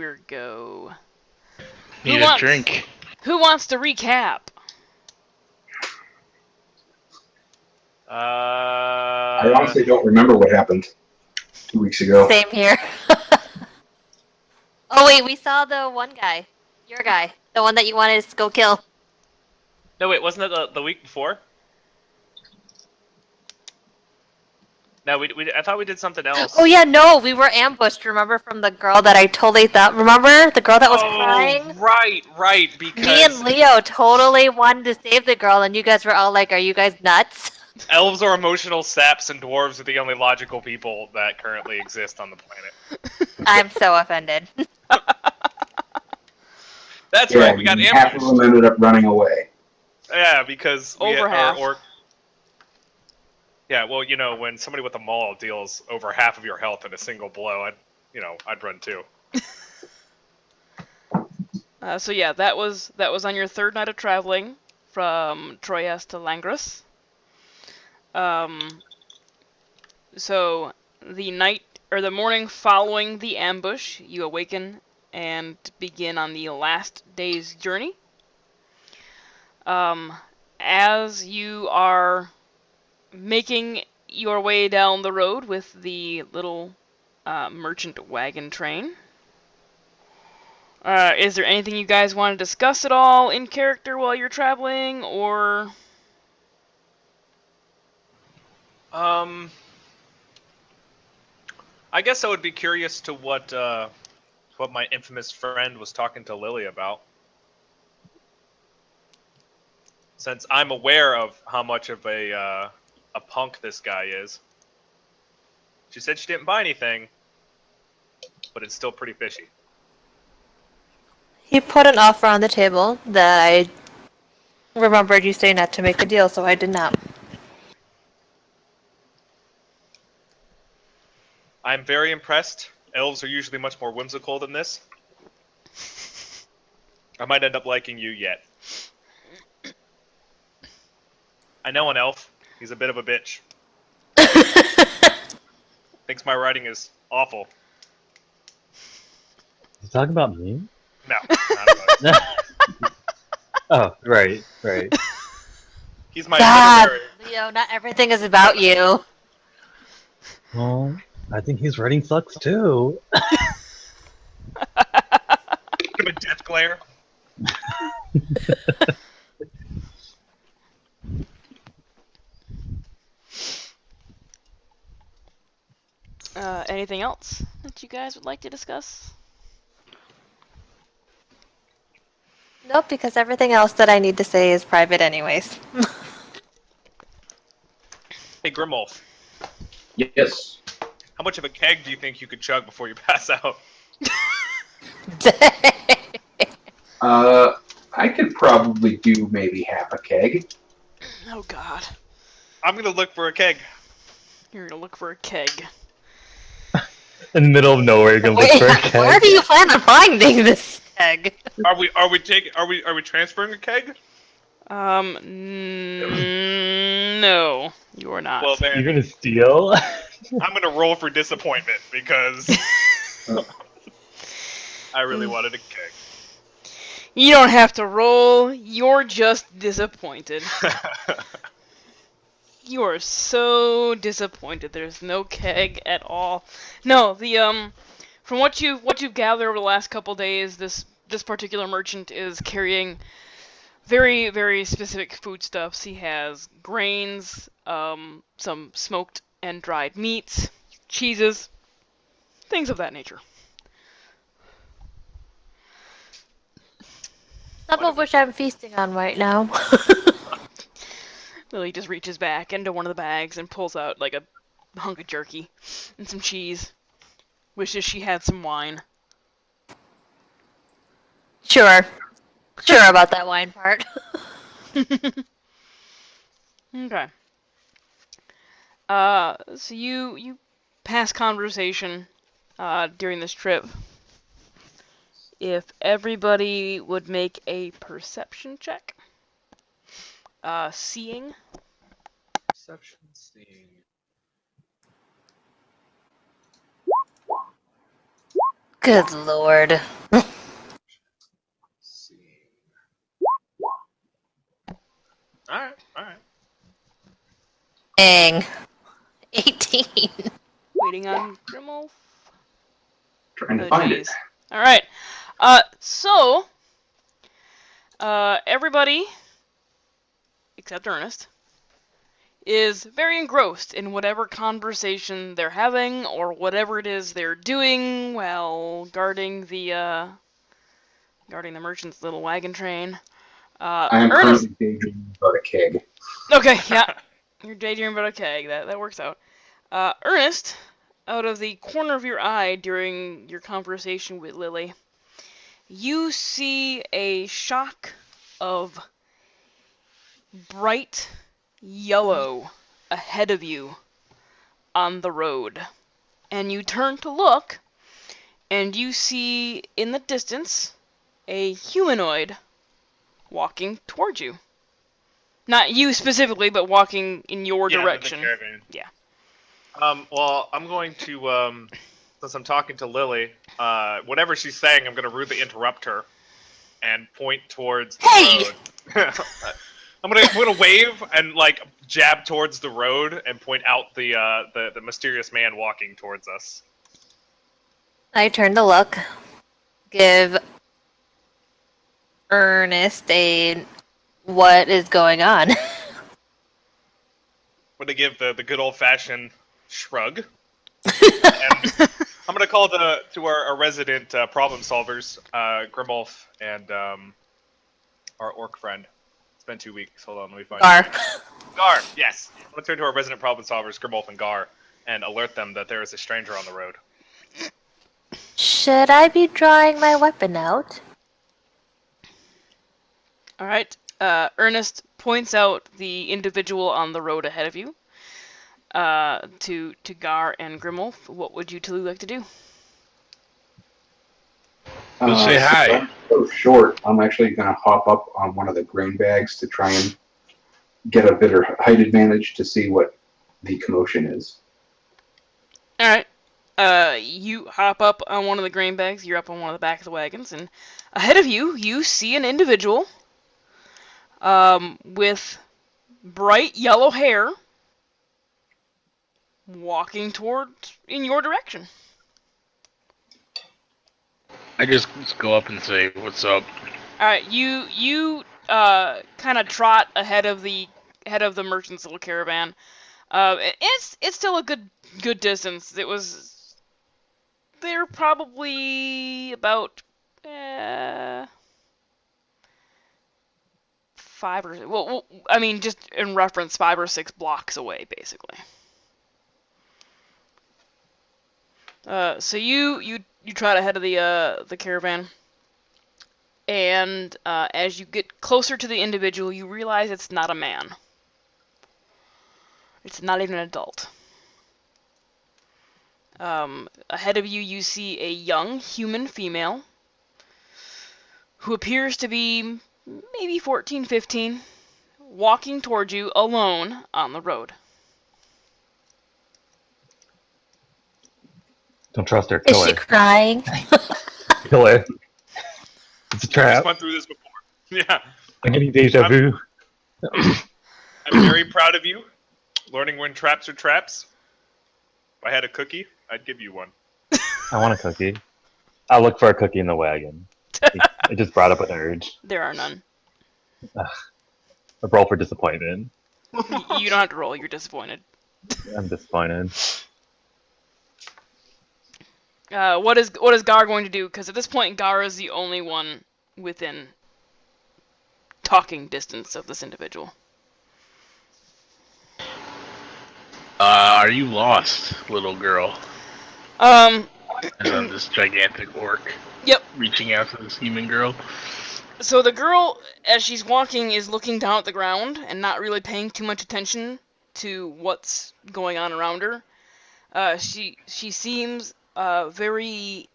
order go? Need a drink. Who wants to recap? I honestly don't remember what happened 2 weeks ago. Same here. Oh wait, we saw the one guy. Your guy. The one that you wanted us to go kill. No, wait, wasn't it the week before? No, I thought we did something else. Oh yeah, no, we were ambushed, remember, from the girl that I totally thought... Remember? The girl that was crying? Right, because... Me and Leo totally wanted to save the girl, and you guys were all like, are you guys nuts? Elves are emotional saps, and dwarves are the only logical people that currently exist on the planet. I'm so offended. That's right, we got half of them ended up running away. Yeah, because Over half. Yeah, well, you know, when somebody with a maul deals over half of your health in a single blow, I'd run too. So yeah, that was on your third night of traveling from Troyes to Langres. So the morning following the ambush, you awaken and begin on the last day's journey. As you are making your way down the road with the little merchant wagon train, is there anything you guys want to discuss at all in character while you're traveling, or? I guess I would be curious to what my infamous friend was talking to Lily about. Since I'm aware of how much of a punk this guy is. She said she didn't buy anything, but it's still pretty fishy. He put an offer on the table that I remembered you saying not to make a deal, so I did not. I'm very impressed. Elves are usually much more whimsical than this. I might end up liking you yet. I know an elf. He's a bit of a bitch. Thinks my writing is awful. You talking about me? No, not about you. Oh, right. He's my God, literary... Leo, not everything is about you. Well, I think his writing sucks too. Give him a death glare. Anything else that you guys would like to discuss? Nope, because everything else that I need to say is private anyways. Hey, Grimwolf. Yes. How much of a keg do you think you could chug before you pass out? I could probably do maybe half a keg. Oh God. I'm gonna look for a keg. You're gonna look for a keg. In the middle of nowhere, you're gonna look for a keg. Where do you plan on finding this keg? Are we transferring a keg? No, you are not. Well, then You're gonna steal? I'm gonna roll for disappointment because I really wanted a keg. You don't have to roll. You're just disappointed. You are so disappointed. There's no keg at all. No, from what you've gathered over the last couple days, this particular merchant is carrying very, very specific foodstuffs. He has grains, some smoked and dried meats, cheeses, things of that nature. Some of which I'm feasting on right now. Lily just reaches back into one of the bags and pulls out like a hunk of jerky and some cheese. Wishes she had some wine. Sure about that wine part. Okay. So you pass conversation during this trip. If everybody would make a perception check. Seeing. Perception, seeing. Good lord. Dang. 18. Waiting on Grimulf. Trying to Oh, find it. jeez. Alright. So, everybody, except Ernest, is very engrossed in whatever conversation they're having, or whatever it is they're doing while guarding the merchant's little wagon train. I am Ernest. currently daydreaming about a keg. Okay, yeah. You're daydreaming about a keg. That works out. Ernest, out of the corner of your eye during your conversation with Lily, you see a shock of bright yellow ahead of you on the road. And you turn to look, and you see in the distance a humanoid walking towards you. Not you specifically, but walking in your direction. The caravan. Yeah. Well, I'm going to, since I'm talking to Lily, whatever she's saying, I'm going to rudely interrupt her and point towards the road. I'm gonna wave and like jab towards the road and point out the mysterious man walking towards us. I turn to look. Give Ernest a what is going on. I'm gonna give the good old fashioned shrug. And I'm gonna call to our resident problem solvers, Grimulf and our orc friend. It's been 2 weeks. Hold on, let me find Gar, yes. I'm gonna turn to our resident problem solvers, Grimulf and Gar, and alert them that there is a stranger on the road. Should I be drawing my weapon out? Alright. Ernest points out the individual on the road ahead of you. To Gar and Grimulf. What would you two like to do? Let's say hi. I'm so short. I'm actually going to hop up on one of the grain bags to try and get a better height advantage to see what the commotion is. Alright. You hop up on one of the grain bags. You're up on one of the back of the wagons, and ahead of you, you see an individual with bright yellow hair walking toward in your direction. I just go up and say, "What's up?" Alright, you kind of trot ahead of the merchant's little caravan. It's still a good distance. They're probably about 5 or well, I mean, just in reference, 5 or 6 blocks away, basically. So you trot ahead of the caravan, and as you get closer to the individual, you realize it's not a man. It's not even an adult. Ahead of you, you see a young human female who appears to be maybe 14, 15, walking towards you alone on the road. Don't trust her. Is Kill she her. crying? Kill her. It's a I trap. just went through this before. Yeah. I'm getting deja vu. I'm very proud of you, learning when traps are traps. If I had a cookie, I'd give you one. I want a cookie. I'll look for a cookie in the wagon. It just brought up an urge. There are none. A roll for disappointment. You don't have to roll. You're disappointed. I'm disappointed. What is Gar going to do? Because at this point, Gar is the only one within talking distance of this individual. Are you lost, little girl? And then this gigantic orc. Yep. Reaching out to this human girl. So the girl, as she's walking, is looking down at the ground and not really paying too much attention to what's going on around her. She seems very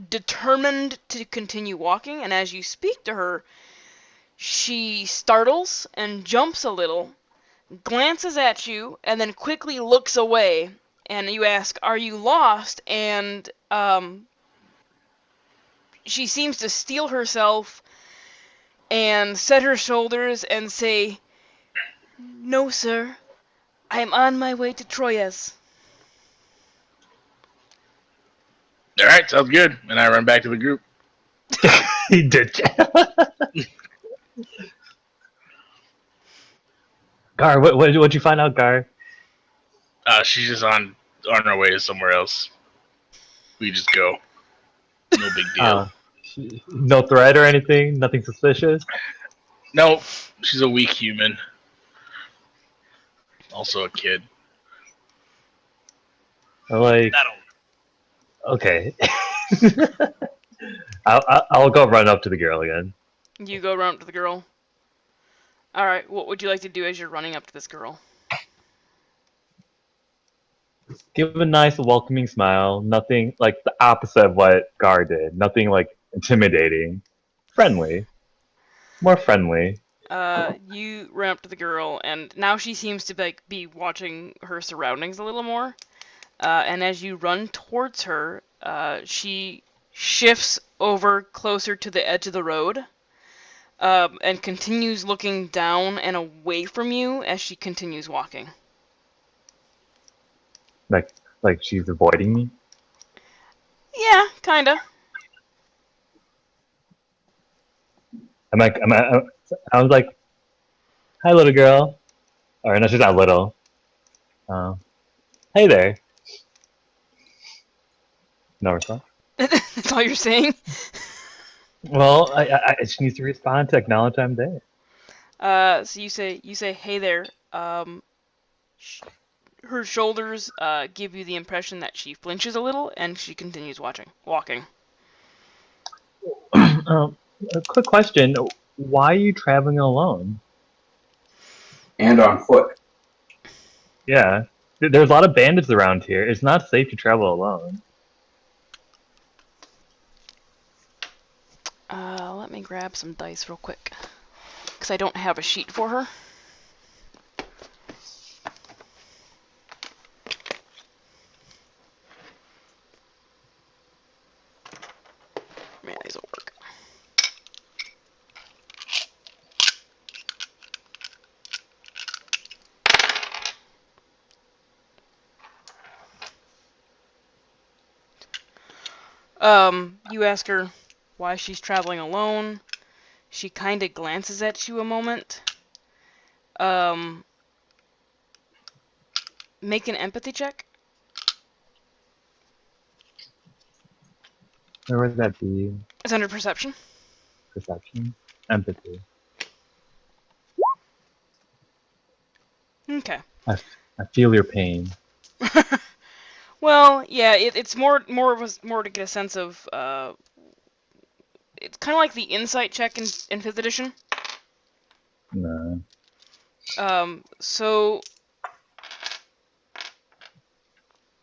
determined to continue walking, and as you speak to her, she startles and jumps a little, glances at you, and then quickly looks away. And you ask, "Are you lost?" And she seems to steel herself and set her shoulders and say, "No, sir. I'm on my way to Troyes. All right, sounds good. And I run back to the group. He did. Gar, what'd you find out, Gar? She's just on her way to somewhere else. We just go. No big deal. No threat or anything? Nothing suspicious? No, she's a weak human. Also a kid. Like, That'll. okay. I'll go run up to the girl again. You go run up to the girl. Alright, what would you like to do as you're running up to this girl? Give a nice welcoming smile. Nothing like the opposite of what Gar did. Nothing like intimidating. Friendly. More friendly. You run up to the girl, and now she seems to be watching her surroundings a little more. And as you run towards her, she shifts over closer to the edge of the road, and continues looking down and away from you as she continues walking. Like she's avoiding me. Yeah, kinda. I was like, hi, little girl. Or no, she's not little. Hey there. No response. That's all you're saying? Well, she needs to respond to acknowledge I'm there. So you say, hey there. Her shoulders give you the impression that she flinches a little, and she continues walking. A quick question: why are you traveling alone? And on foot. Yeah, there's a lot of bandits around here. It's not safe to travel alone. Let me grab some dice real quick, because I don't have a sheet for her. Man, these will work. You ask her why she's traveling alone. She kind of glances at you a moment. Make an empathy check. Where would that be? It's under perception. Perception, empathy. Okay. I feel your pain. Well, yeah, it's more to get a sense of. It's kind of like the insight check in 5th edition. No. So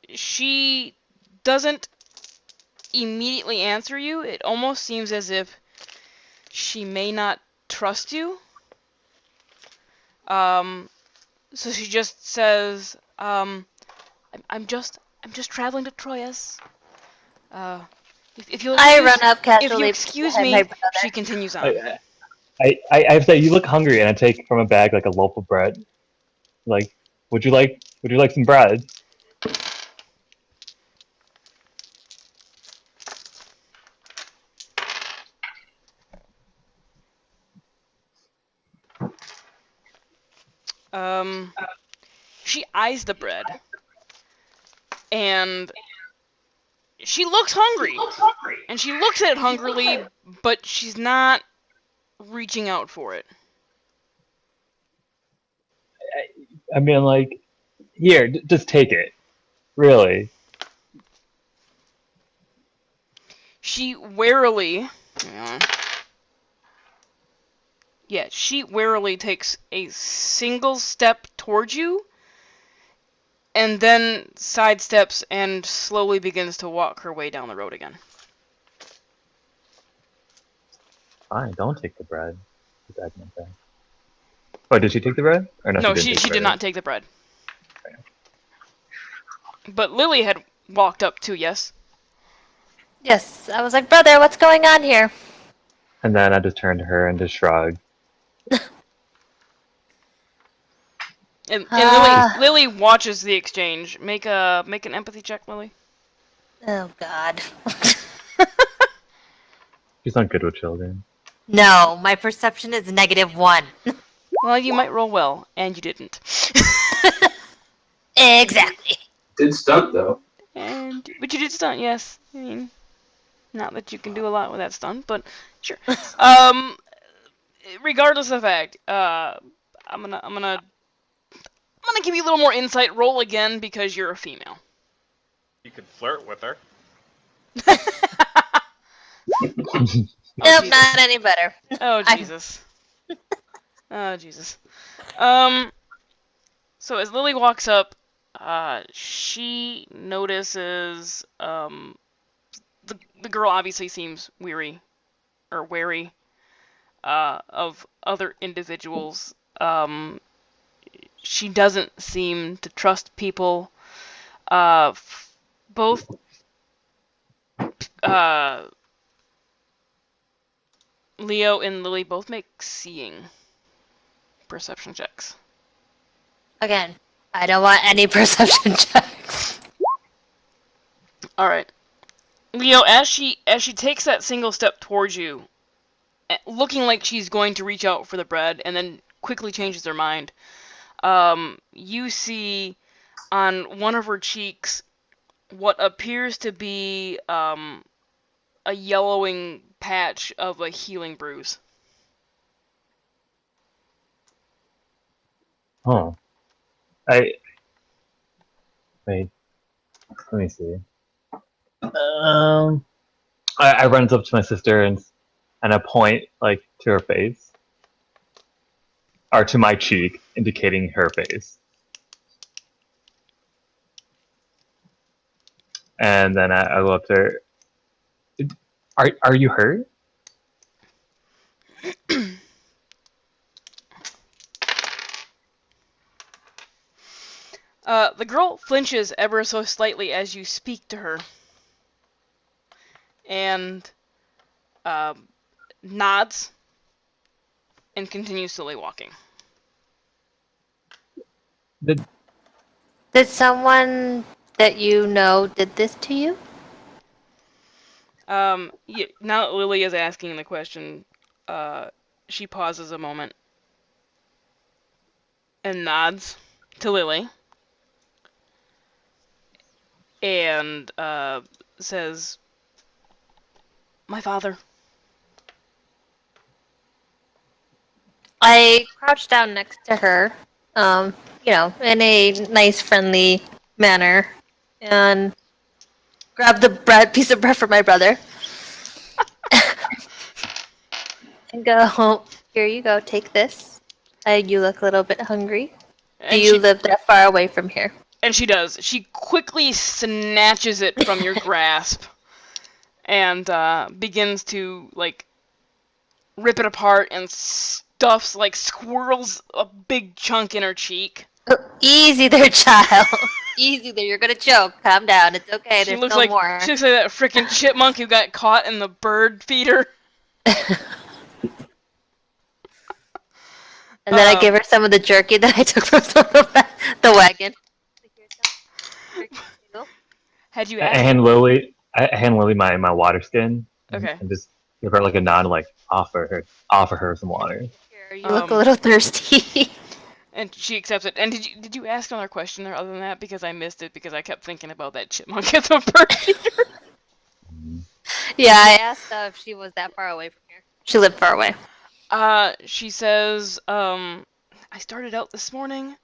she doesn't immediately answer you. It almost seems as if she may not trust you. So she just says, I'm just traveling to Troyes. If you'll I excuse, run up if casually you excuse behind me, my brother. she continues on. I say you look hungry, and I take from a bag like a loaf of bread. Like, would you like some bread? She eyes the bread, and she looks hungry, and she looks at it hungrily, but she's not reaching out for it. I mean, like, here, just take it. Really. She warily... Yeah, she warily takes a single step towards you, and then sidesteps and slowly begins to walk her way down the road again. Fine, don't take the bread. Oh, did she take the bread? Or no, No, she she did not take the bread. But Lily had walked up too, yes? Yes, I was like, brother, what's going on here? And then I just turned to her and just shrugged. And Ah. Lily watches the exchange. Make an empathy check, Lily. Oh God. She's not good with children. No, my perception is -1. Well, you might roll well, and you didn't. Exactly. Did stunt though. But you did stunt, yes. I mean, not that you can do a lot with that stunt, but sure. Regardless of the fact, I'm gonna give you a little more insight. Roll again because you're a female. You could flirt with her. Nope, Jesus. not any better. Oh I- Jesus. Oh Jesus. So as Lily walks up, she notices the girl obviously seems wary of other individuals. She doesn't seem to trust people. Both Leo and Lily both make seeing perception checks. Again, I don't want any perception checks. All right, Leo, as she takes that single step towards you, looking like she's going to reach out for the bread, and then quickly changes her mind. You see on one of her cheeks what appears to be a yellowing patch of a healing bruise. Huh. Wait. Let me see. I run up to my sister and I point like to her face, or to my cheek, indicating her face. And then I go up to her. Are you hurt? The girl flinches ever so slightly as you speak to her, and nods, and continues slowly walking. Did Did someone that you know did this to you? Now that Lily is asking the question, she pauses a moment and nods to Lily and says, "My father." I crouched down next to her, in a nice, friendly manner, and grabbed the piece of bread for my brother. And go, here you go, take this. You look a little bit hungry. Do And you live that far away from here? And she does. She quickly snatches it from your grasp and begins to rip it apart and stuffs squirrels a big chunk in her cheek. Oh, easy there, child. Easy there. You're gonna choke. Calm down. It's okay. She There's looks no like more. she looks like that freaking chipmunk who got caught in the bird feeder. And then I gave her some of the jerky that I took from the wagon. Had you I asked? hand Lily my water skin. Okay. And just give her like a nod, like offer her some water. Here, you look a little thirsty. And she accepts it. And did you ask another question there other than that? Because I missed it because I kept thinking about that chipmunk at the bird feeder. Yeah, I asked if she was that far away from here. She lived far away. She says, I started out this morning.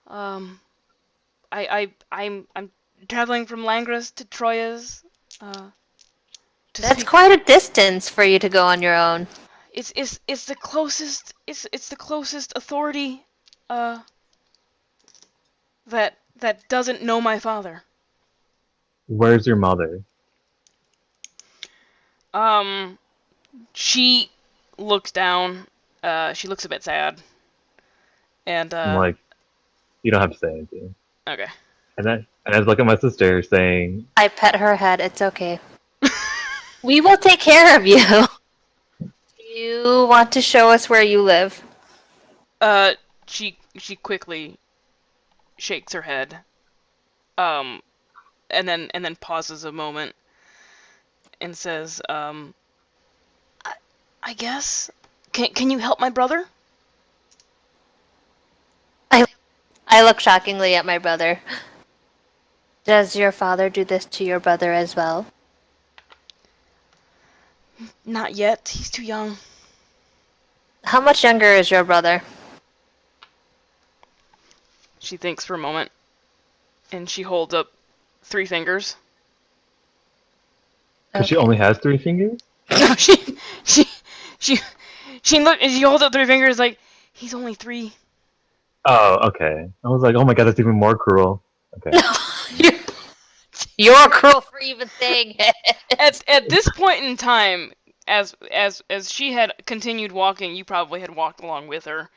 I'm traveling from Langres to Troyes. That's quite a distance for you to go on your own. It's the closest. It's the closest authority. That doesn't know my father. Where's your mother? She looks down. She looks a bit sad. And I'm like, you don't have to say anything. okay. And I look at my sister, saying, I pet her head. It's okay. We will take care of you. Do you want to show us where you live? She quickly shakes her head, and then pauses a moment and says, I guess. Can you help my brother? I look shockingly at my brother. Does your father do this to your brother as well? Not yet. He's too young. How much younger is your brother? She thinks for a moment, and she holds up 3 fingers. Because she only has 3 fingers? No, she she holds up 3 fingers like, he's only 3. Oh, okay. I was like, oh my god, that's even more cruel. Okay. You're cruel for even saying it. At this point in time, as she had continued walking, you probably had walked along with her.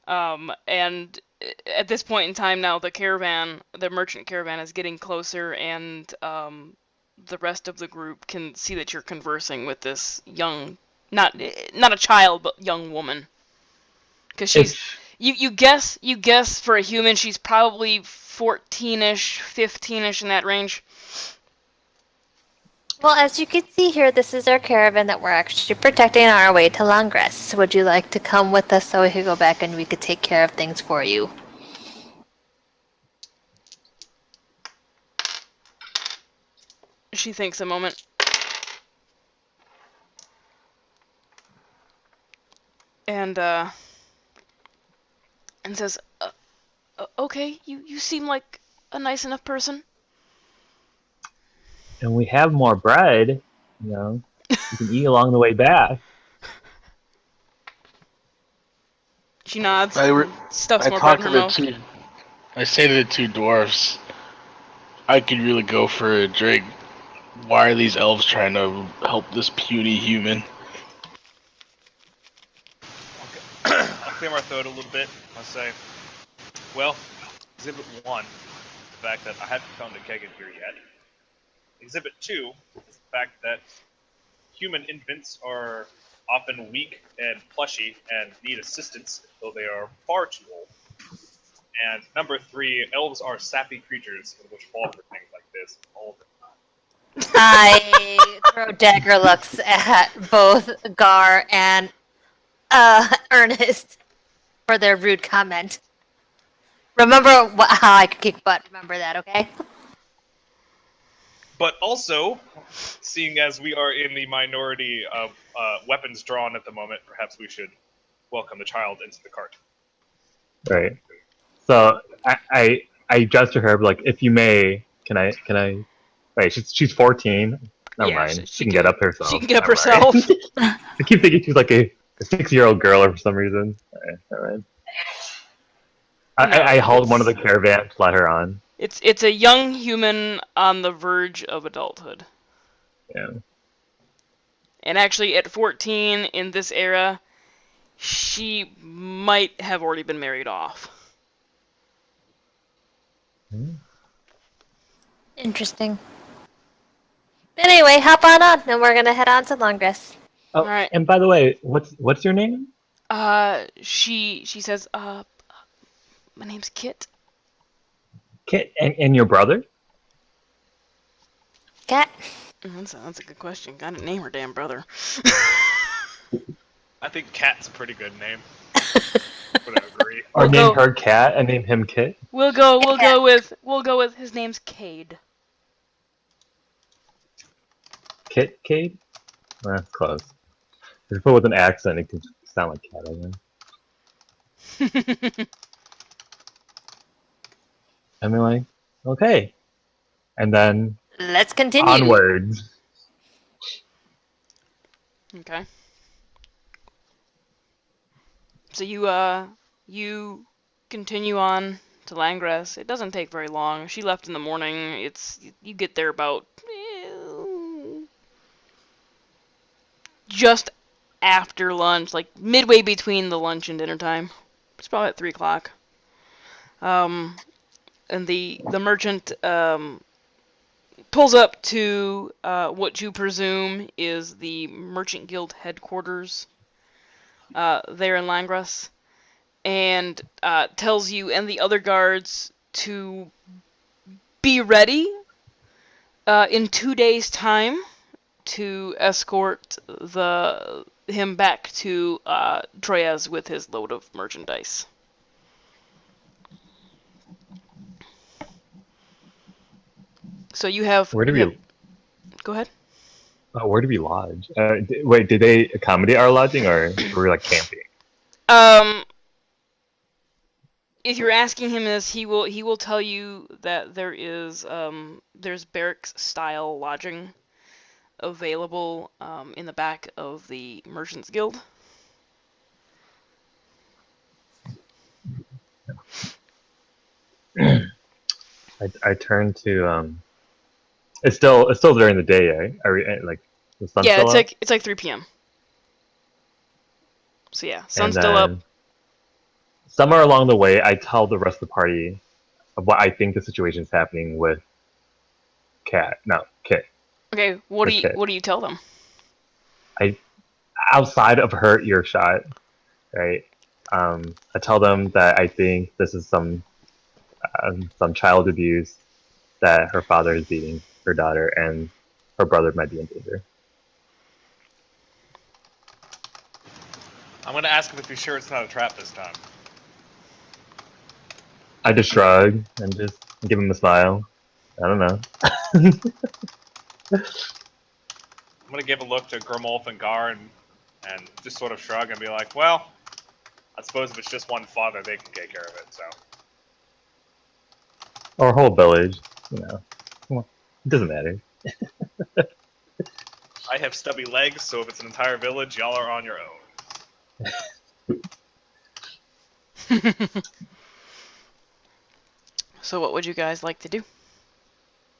And at this point in time now, the merchant caravan is getting closer, and the rest of the group can see that you're conversing with this young, not a child, but young woman. Because she's, you guess for a human, she's probably 14-ish, 15-ish in that range. Well, as you can see here, this is our caravan that we're actually protecting on our way to Langres. Would you like to come with us so we could go back and we could take care of things for you? She thinks a moment. And says, okay, you seem like a nice enough person. And we have more bread, you can eat along the way back. She nods. I Stuffs more bread in her mouth. I say to the 2 dwarfs, I could really go for a drink. Why are these elves trying to help this puny human? I'll clear my throat a little bit. I'll say, well, Exhibit 1 is the fact that I haven't found a keg in here yet. Exhibit 2 is the fact that human infants are often weak and plushy and need assistance, though they are far too old. And number 3, elves are sappy creatures which fall for things like this all the time. I throw dagger looks at both Gar and Ernest for their rude comment. Remember how I could kick butt. Remember that, okay? But also, seeing as we are in the minority of weapons drawn at the moment, perhaps we should welcome the child into the cart. Right. So I gesture her like, if you may, can I? Right. She's 14. Never Yeah, mind. she She can get up herself. She can get up Never herself. mind. I keep thinking she's like a 6-year-old girl for some reason. All right. I hauled one of the caravans, let her on. It's a young human on the verge of adulthood. Yeah. And actually, at 14 in this era, she might have already been married off. Interesting. Anyway, hop on, and we're gonna head on to Langres. Oh, All right. and by the way, what's your name? She says, my name's Kit. Kit, and your brother? Cat. That's a good question. Gotta name her damn brother. I think Cat's a pretty good name. Would I agree? Or We'll name go- her Cat and name him Kit? We'll go with his name's Cade. Cade? That's close. If you put it with an accent, it can sound like Cat, I guess. And we're like, okay. And then Let's continue. onwards. Okay. So you continue on to Langres. It doesn't take very long. She left in the morning. You get there about just after lunch, like midway between the lunch and dinner time. It's probably at 3 o'clock. And the merchant pulls up to what you presume is the Merchant Guild headquarters there in Langres, and tells you and the other guards to be ready in 2 days' time to escort him back to Troyes with his load of merchandise. So you have. Where do we? Go ahead. Where do we lodge? Wait, did they accommodate our lodging, or were we like camping? If you're asking him this, he will tell you that there's barracks style lodging available in the back of the Merchants Guild. I turned to It's still during the day, eh? Like the sun's Yeah, still up? it's like 3 p.m. So yeah, And sun's still up. then somewhere along the way, I tell the rest of the party of what I think the situation is happening with Kit. Okay, With Kit. what do you tell them? Outside of her earshot, right? I tell them that I think this is some child abuse, that her father is beating her daughter, and her brother might be in danger. I'm gonna ask him if he's sure it's not a trap this time. I just shrug and just give him a smile. I don't know. I'm gonna give a look to Grimolf and Gar and just sort of shrug and be like, well, I suppose if it's just one father, they can take care of it, so. Or whole village, Well, it doesn't matter. I have stubby legs, so if it's an entire village, y'all are on your own. So what would you guys like to do?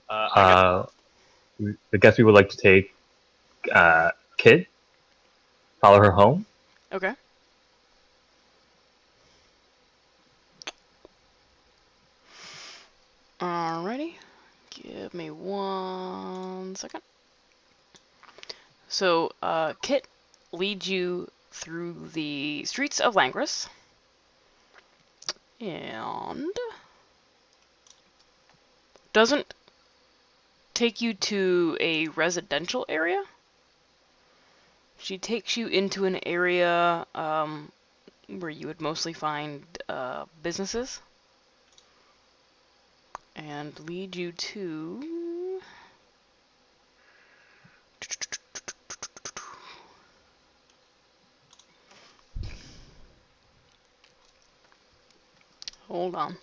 I guess we would like to take Kid, follow her home. Okay. Alrighty. Give me 1 second. So, Kit leads you through the streets of Langres. And doesn't take you to a residential area. She takes you into an area where you would mostly find businesses. And lead you to... Hold on.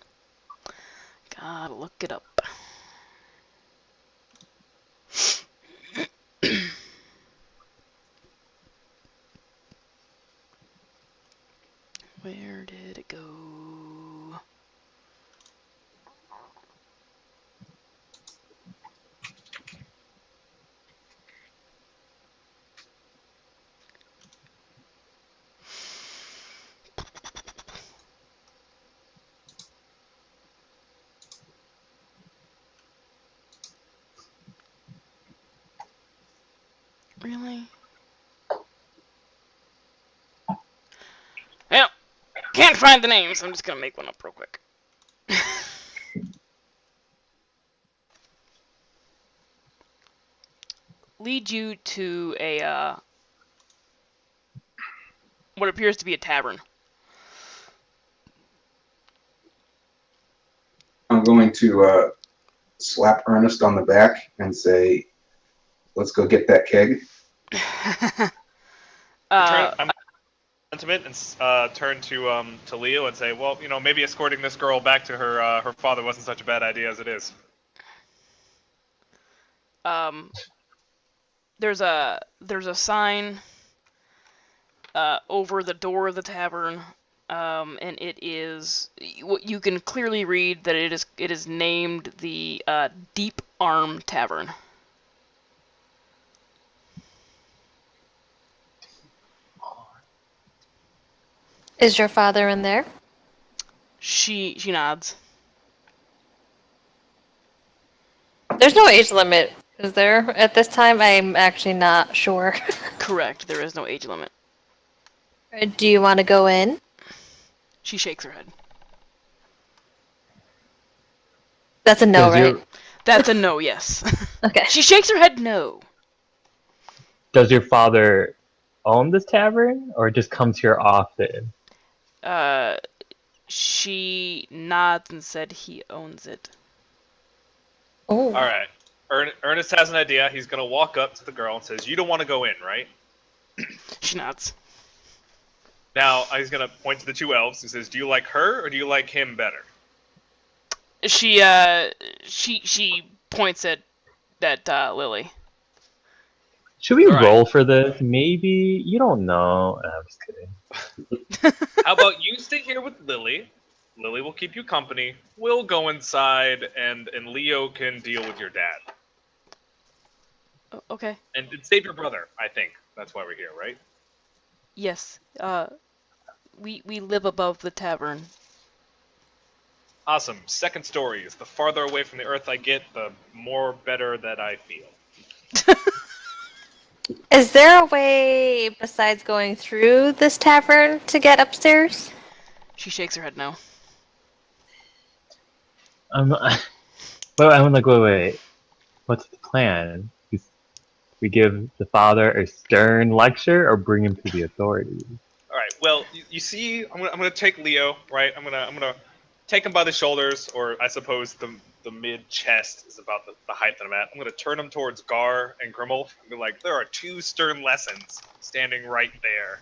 Gotta look it up. Where did it go? Really? Well, can't find the names. I'm just gonna make one up real quick. Lead you to a what appears to be a tavern. I'm going to slap Ernest on the back and say, let's go get that keg. I'm sentiment and turn to Leo and say, well, maybe escorting this girl back to her father wasn't such a bad idea as it is. There's a sign over the door of the tavern, and it is you can clearly read that it is named the Deep Arm Tavern. Is your father in there? She nods. There's no age limit, is there? At this time, I'm actually not sure. Correct. There is no age limit. Do you want to go in? She shakes her head. That's a no, Does right? your That's a no, yes. Okay. She shakes her head no. does your father own this tavern, or just comes here often? Uh, she nods and said he owns it. Oh. All right. Ernest has an idea. He's gonna walk up to the girl and says, "You don't want to go in, right?" She nods. Now he's gonna point to the two elves and says, "Do you like her or do you like him better?" She points at Lily. Should we All right. roll for this? Maybe you don't know. I'm just kidding. How about you stay here with Lily? Lily will keep you company. We'll go inside, and Leo can deal with your dad Okay. and save your brother. I think that's why we're here, right? Yes. We live above the tavern. Awesome. Second story is the farther away from the earth I get, the more better that I feel. Is there a way besides going through this tavern to get upstairs? She shakes her head no. But I'm like, wait. What's the plan? We give the father a stern lecture, or bring him to the authorities? All right. Well, you see, I'm gonna take Leo, right? I'm gonna take him by the shoulders, or I suppose the mid chest is about the height that I'm at. I'm gonna turn him towards Gar and Grimulf and be like, "There are two stern lessons standing right there."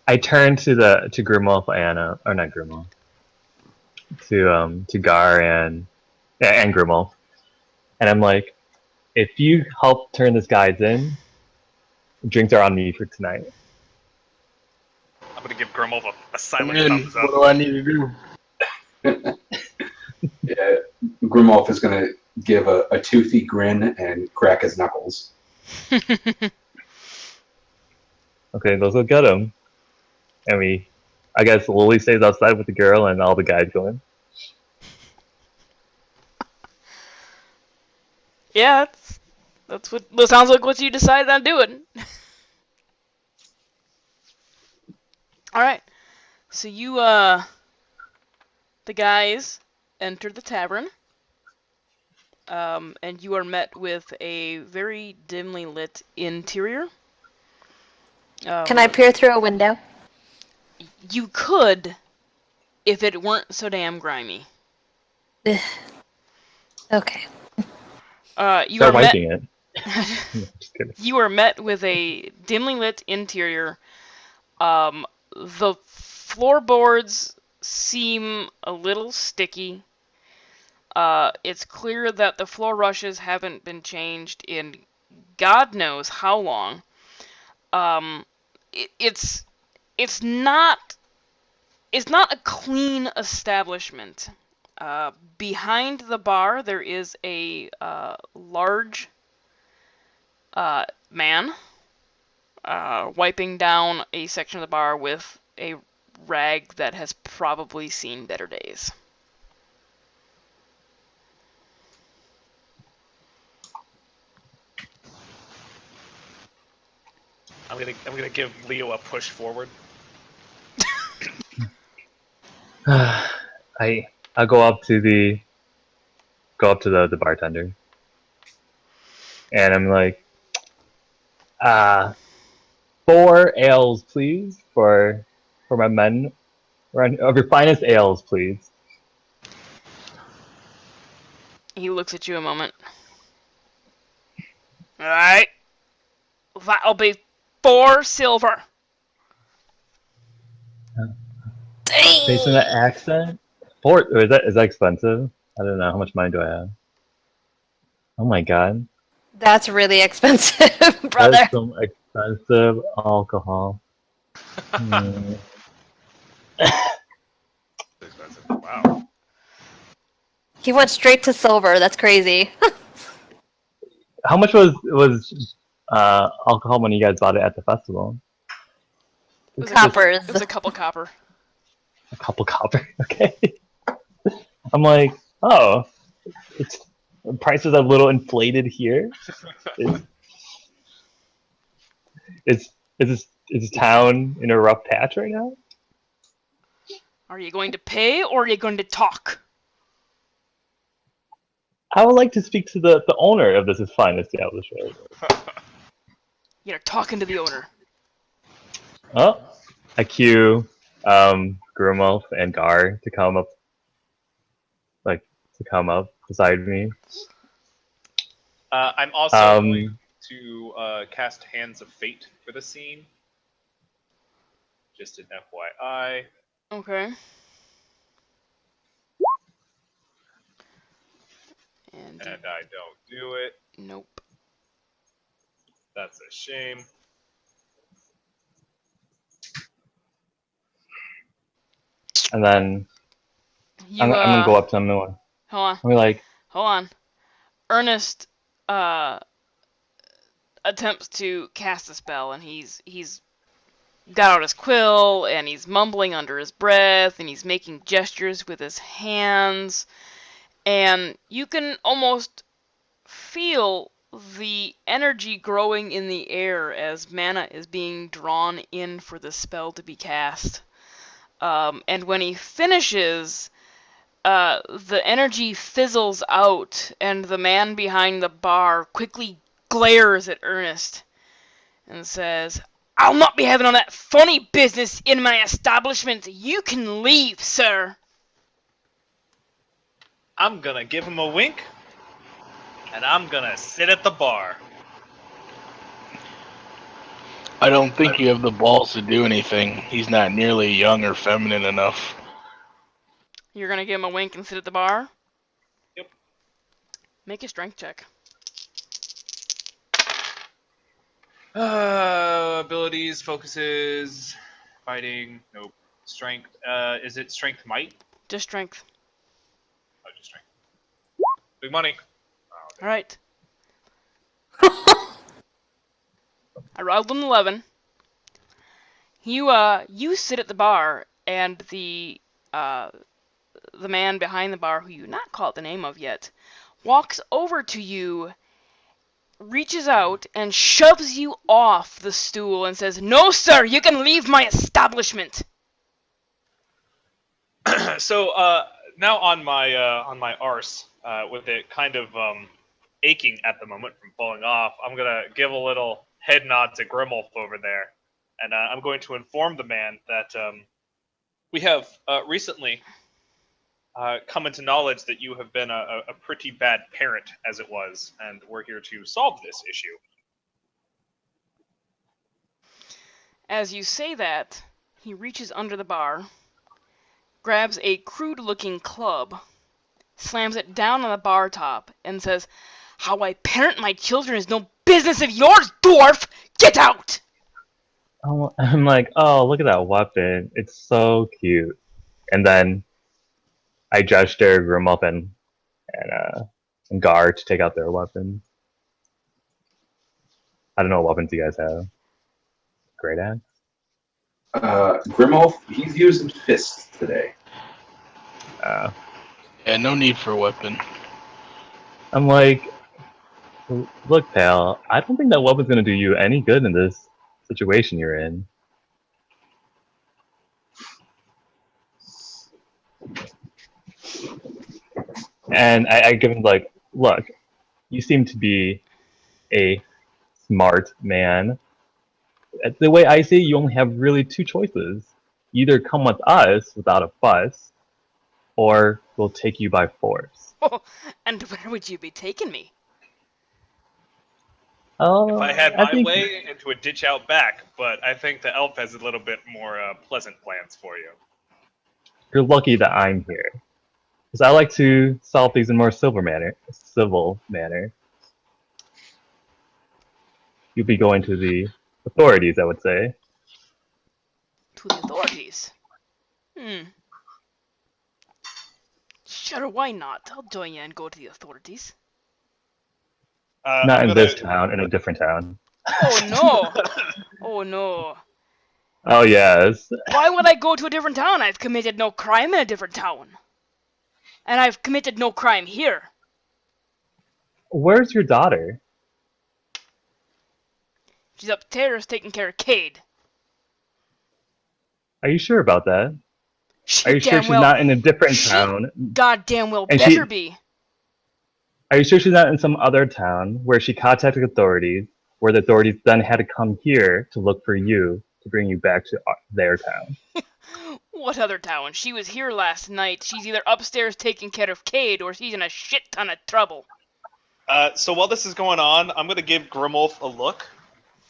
I turn to Grimulf and or not Grimulf, to Gar and Grimulf, and I'm like, if you help turn this guy's in, drinks are on me for tonight. I'm gonna give Grimulf a I'm silent in. thumbs What up. do I need to do? Yeah, Grimolf is going to give a toothy grin and crack his knuckles. Okay, those will get him. And I guess Lily stays outside with the girl, and all the guys go in. Yeah, that's what. That sounds like what you decided on doing. All right. So you the guys enter the tavern. And you are met with a very dimly lit interior. Can I peer through a window? You could, if it weren't so damn grimy. Okay. You Start are met. wiping it. No, just kidding. You are met with a dimly lit interior. The floorboards seem a little sticky. It's clear that the floor rushes haven't been changed in God knows how long. It's not a clean establishment. Behind the bar, there is a large man wiping down a section of the bar with a rag that has probably seen better days. I'm gonna give Leo a push forward. I go up to the bartender, and I'm like, 4 ales, please, for my men. Of your finest ales, please. He looks at you a moment. Alright. That'll be 4 silver. Based on that accent, 4 is that expensive? I don't know. How much money do I have? Oh my god, That's really expensive, brother. that's some expensive alcohol. Hmm. Expensive. Wow. He went straight to silver. That's crazy. How much was alcohol when you guys bought it at the festival? It was Coppers. It was a couple copper. A couple copper. Okay. I'm like, oh, it's prices are a little inflated here. Is this town in a rough patch right now? Are you going to pay or are you going to talk? I would like to speak to the owner of this fine establishment. You're talking to the owner. Oh, I cue Grumolf and Gar to come up, beside me. I'm also going to cast Hands of Fate for the scene. Just an FYI. Okay. And And I don't do it. nope. That's a shame. And then You I'm gonna go up to him and hold on. I'm like, Hold on. Ernest attempts to cast a spell, and he's got out his quill, and he's mumbling under his breath, and he's making gestures with his hands, and you can almost feel the energy growing in the air as mana is being drawn in for the spell to be cast. And when he finishes, the energy fizzles out, and the man behind the bar quickly glares at Ernest and says, "I'll not be having all that funny business in my establishment. You can leave, sir." I'm gonna give him a wink, and I'm gonna sit at the bar. I don't think you have the balls to do anything. He's not nearly young or feminine enough. You're gonna give him a wink and sit at the bar? Yep. Make a strength check. Abilities, focuses, fighting. Nope. Strength. Is it strength might? Just strength. Oh, just strength. Big money. Oh, Alright. I rolled an 11. You sit at the bar, and the man behind the bar, who you not caught the name of yet, walks over to you, reaches out, and shoves you off the stool and says, "No, sir, you can leave my establishment." So now on my arse, with it kind of aching at the moment from falling off, I'm gonna give a little head nod to Grimulf over there, and I'm going to inform the man that we have recently come into knowledge that you have been a pretty bad parent, as it was, and we're here to solve this issue. As you say that, he reaches under the bar, grabs a crude-looking club, slams it down on the bar top, and says, "How I parent my children is no business of yours, dwarf! Get out!" I'm like, oh, look at that weapon. It's so cute. And then I gesture Grumolf and Gar to take out their weapons. I don't know what weapons you guys have. Great axe? Grimolf, he's using fists today. Yeah, no need for a weapon. I'm like, look, pal, I don't think that weapon's gonna do you any good in this situation you're in. And I give him like, look, you seem to be a smart man. The way I see it, you only have really two choices. Either come with us without a fuss, or we'll take you by force. And where would you be taking me? Oh, If I had I my think way, into a ditch out back, but I think the elf has a little bit more pleasant plans for you. you're lucky that I'm here. Because I like to solve things in a more civil manner. You'll be going to the authorities, I would say. To the authorities. Sure, why not? I'll join you and go to the authorities. Not I'm in gonna... this town, in a different town. Oh no! Oh no. Oh yes. Why would I go to a different town? I've committed no crime in a different town. And I've committed no crime here. Where's your daughter? She's upstairs taking care of Cade. Are you sure about that? She Are you sure damn she's well. not in a different She town? goddamn well And better be. Are you sure she's not in some other town where she contacted authorities, where the authorities then had to come here to look for you to bring you back to their town? What other town? She was here last night. She's either upstairs taking care of Cade or she's in a shit ton of trouble. So while this is going on, I'm gonna give Grimulf a look,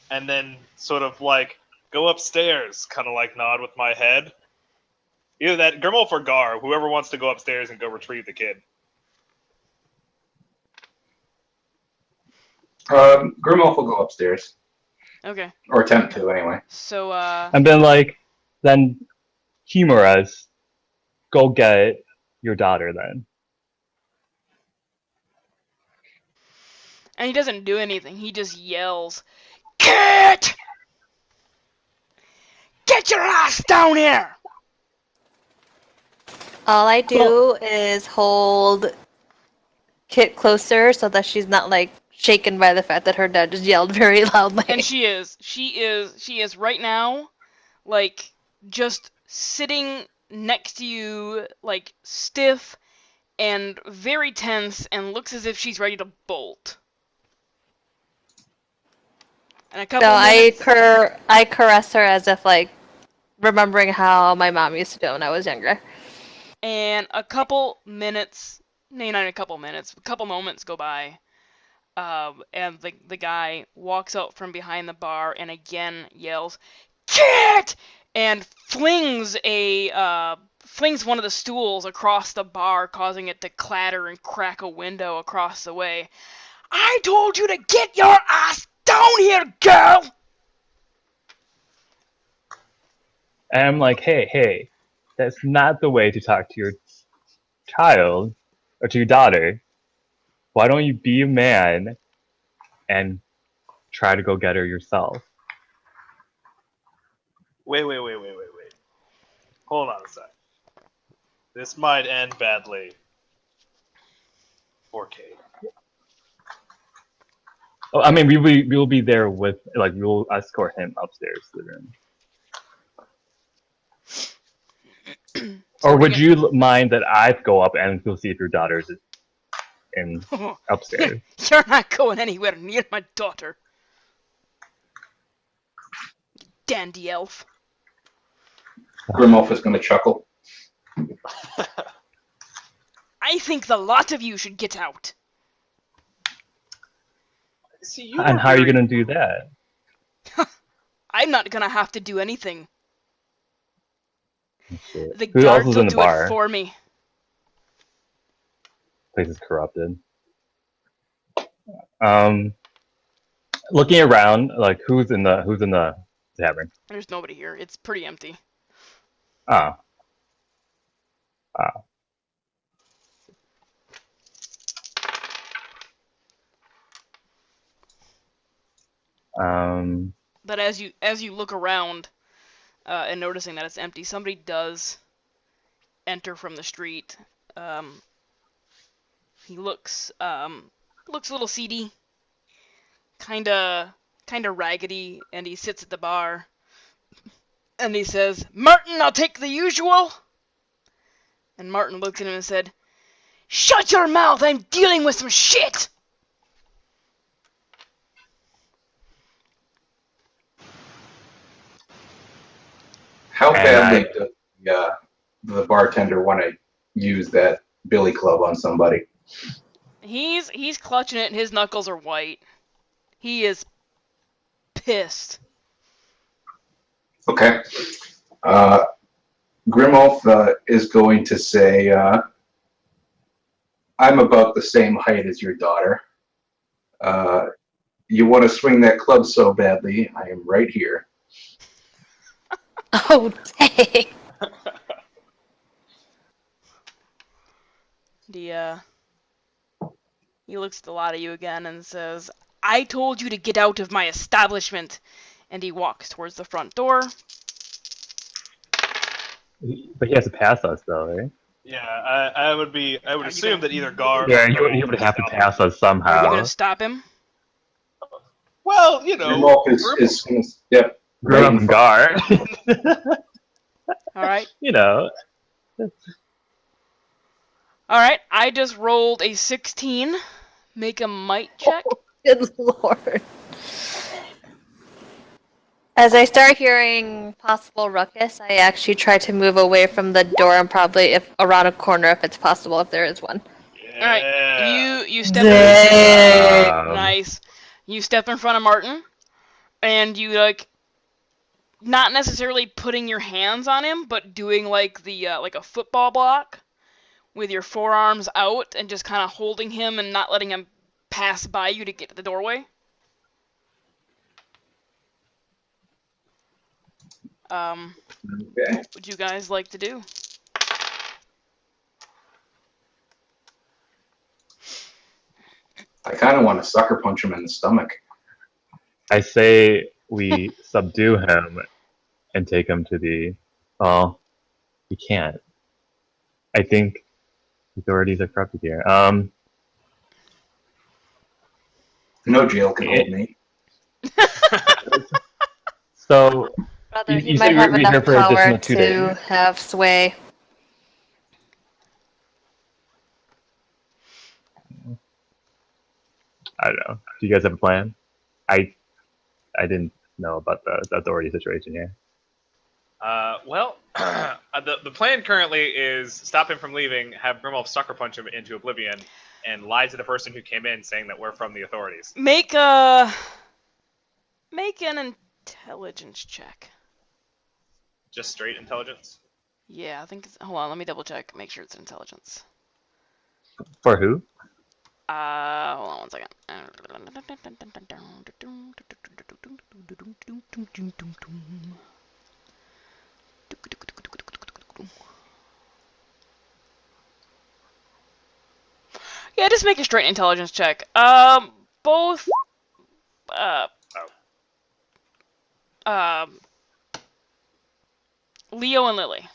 and then sort of like go upstairs, kind of like nod with my head. Either that Grimulf or Gar, whoever wants to go upstairs and go retrieve the kid. Grimulf will go upstairs, Okay. or attempt to anyway. So, And then humor us, go get your daughter then. and he doesn't do anything. He just yells, "Kit! Get your ass down here!" All I do is hold Kit closer so that she's not like shaken by the fact that her dad just yelled very loudly. And she is right now, like, just sitting next to you, like, stiff and very tense, and looks as if she's ready to bolt. And a couple So minutes, I caress her as if like remembering how my mom used to do when I was younger. and a couple minutes, maybe not a couple minutes, a couple moments go by, and the guy walks out from behind the bar and again yells, "Kit!" and flings one of the stools across the bar, causing it to clatter and crack a window across the way. "I told you to get your ass down here, girl!" And I'm like, hey, that's not the way to talk to your child or to your daughter. Why don't you be a man and try to go get her yourself? Wait. Hold on a sec. This might end badly for Cade. Oh, I mean, we will be there with, like, we will escort him upstairs to the room. Or would you mind that I go up and go see if your daughter's in upstairs? You're not going anywhere near my daughter. Dandy elf. Grimulf is going to chuckle. I think the lot of you should get out. See, And how are you going to do that? I'm not gonna have to do anything. Shit. The Who else guards is will in the do bar? it for me. Place is corrupted. Looking around, like who's in the tavern? There's nobody here. It's pretty empty. Oh. But as you look around, and noticing that it's empty, somebody does enter from the street. He looks a little seedy, kinda raggedy, and he sits at the bar. And he says, "Martin, I'll take the usual." And Martin looked at him and said, "Shut your mouth! I'm dealing with some shit!" How And badly does the bartender want to use that billy club on somebody? He's clutching it and his knuckles are white. He is pissed. Okay. Grimulf is going to say, I'm about the same height as your daughter. You want to swing that club so badly, I am right here. Oh dang! He looks at the lot of you again and says, "I told you to get out of my establishment." And he walks towards the front door. But he has to pass us, though, right? Yeah, I would assume that either Gar. Yeah, he would have to pass us Are you somehow. gonna stop him? Well, you know, Grimulf is yep. Grew up in Gar. All right. You know. Alright, I just rolled a 16. Make a might check. Good lord. As I start hearing possible ruckus, I actually try to move away from the door and probably if around a corner if it's possible, if there is one. Alright, Yeah. you step Dang. in. Nice. You step in front of Martin, and you, like, not necessarily putting your hands on him, but doing, like, like a football block with your forearms out and just kind of holding him and not letting him pass by you to get to the doorway. Okay. What would you guys like to do? I kind of want to sucker punch him in the stomach. I say we subdue him and take him to the. Well, we can't. I think authorities are corrupted here. No jail can hold me. So Brother, he you might say have we're here enough for an power additional 2 days. to have sway. I don't know. Do you guys have a plan? I didn't know about the authority situation here. Well, the plan currently is stop him from leaving, have Grimwolf sucker punch him into oblivion, and lie to the person who came in saying that we're from the authorities. Make an intelligence check. Just straight intelligence. Yeah, I think it's, hold on, let me double check, make sure it's intelligence. For who? Hold on one second. Yeah, just make a straight intelligence check. Both, Leo and Lily.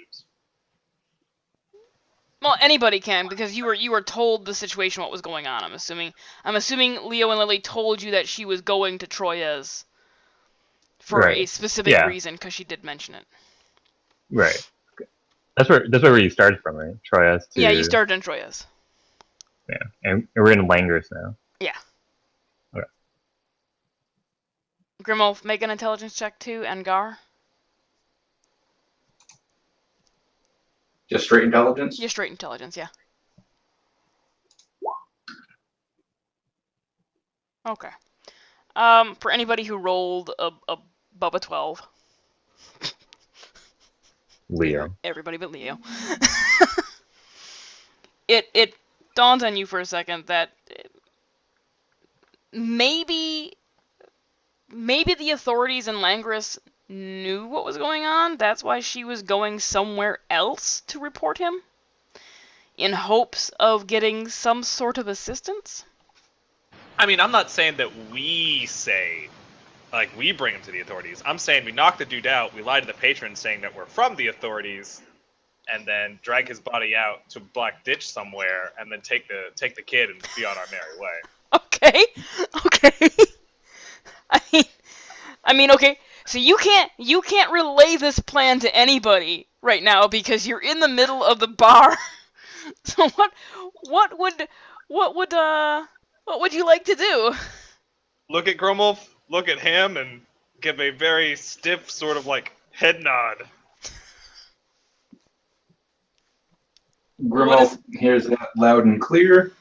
Oops. Well, anybody can because you were told the situation, what was going on. I'm assuming Leo and Lily told you that she was going to Troyes for Right. a specific Yeah. reason because she did mention it. Right. That's where you started from, right? Troyes to. Yeah, you started in Troyes. Yeah, and we're in Langres now. Yeah. Okay. Grimolf, make an intelligence check too, and Gar. Just straight intelligence? You're straight intelligence, yeah. Okay. For anybody who rolled above a 12. Leo. Everybody but Leo. It dawns on you for a second that maybe the authorities in Langres knew what was going on. That's why she was going somewhere else to report him, in hopes of getting some sort of assistance. I mean, I'm not saying that we bring him to the authorities. I'm saying we knock the dude out, we lie to the patron saying that we're from the authorities, and then drag his body out to a black ditch somewhere, and then take the kid and be on our merry way. Okay. I mean, okay. So you can't relay this plan to anybody right now because you're in the middle of the bar. So what would you like to do? Look at Grumwolf, look at him, and give a very stiff sort of like head nod. Grimwolf hears that loud and clear.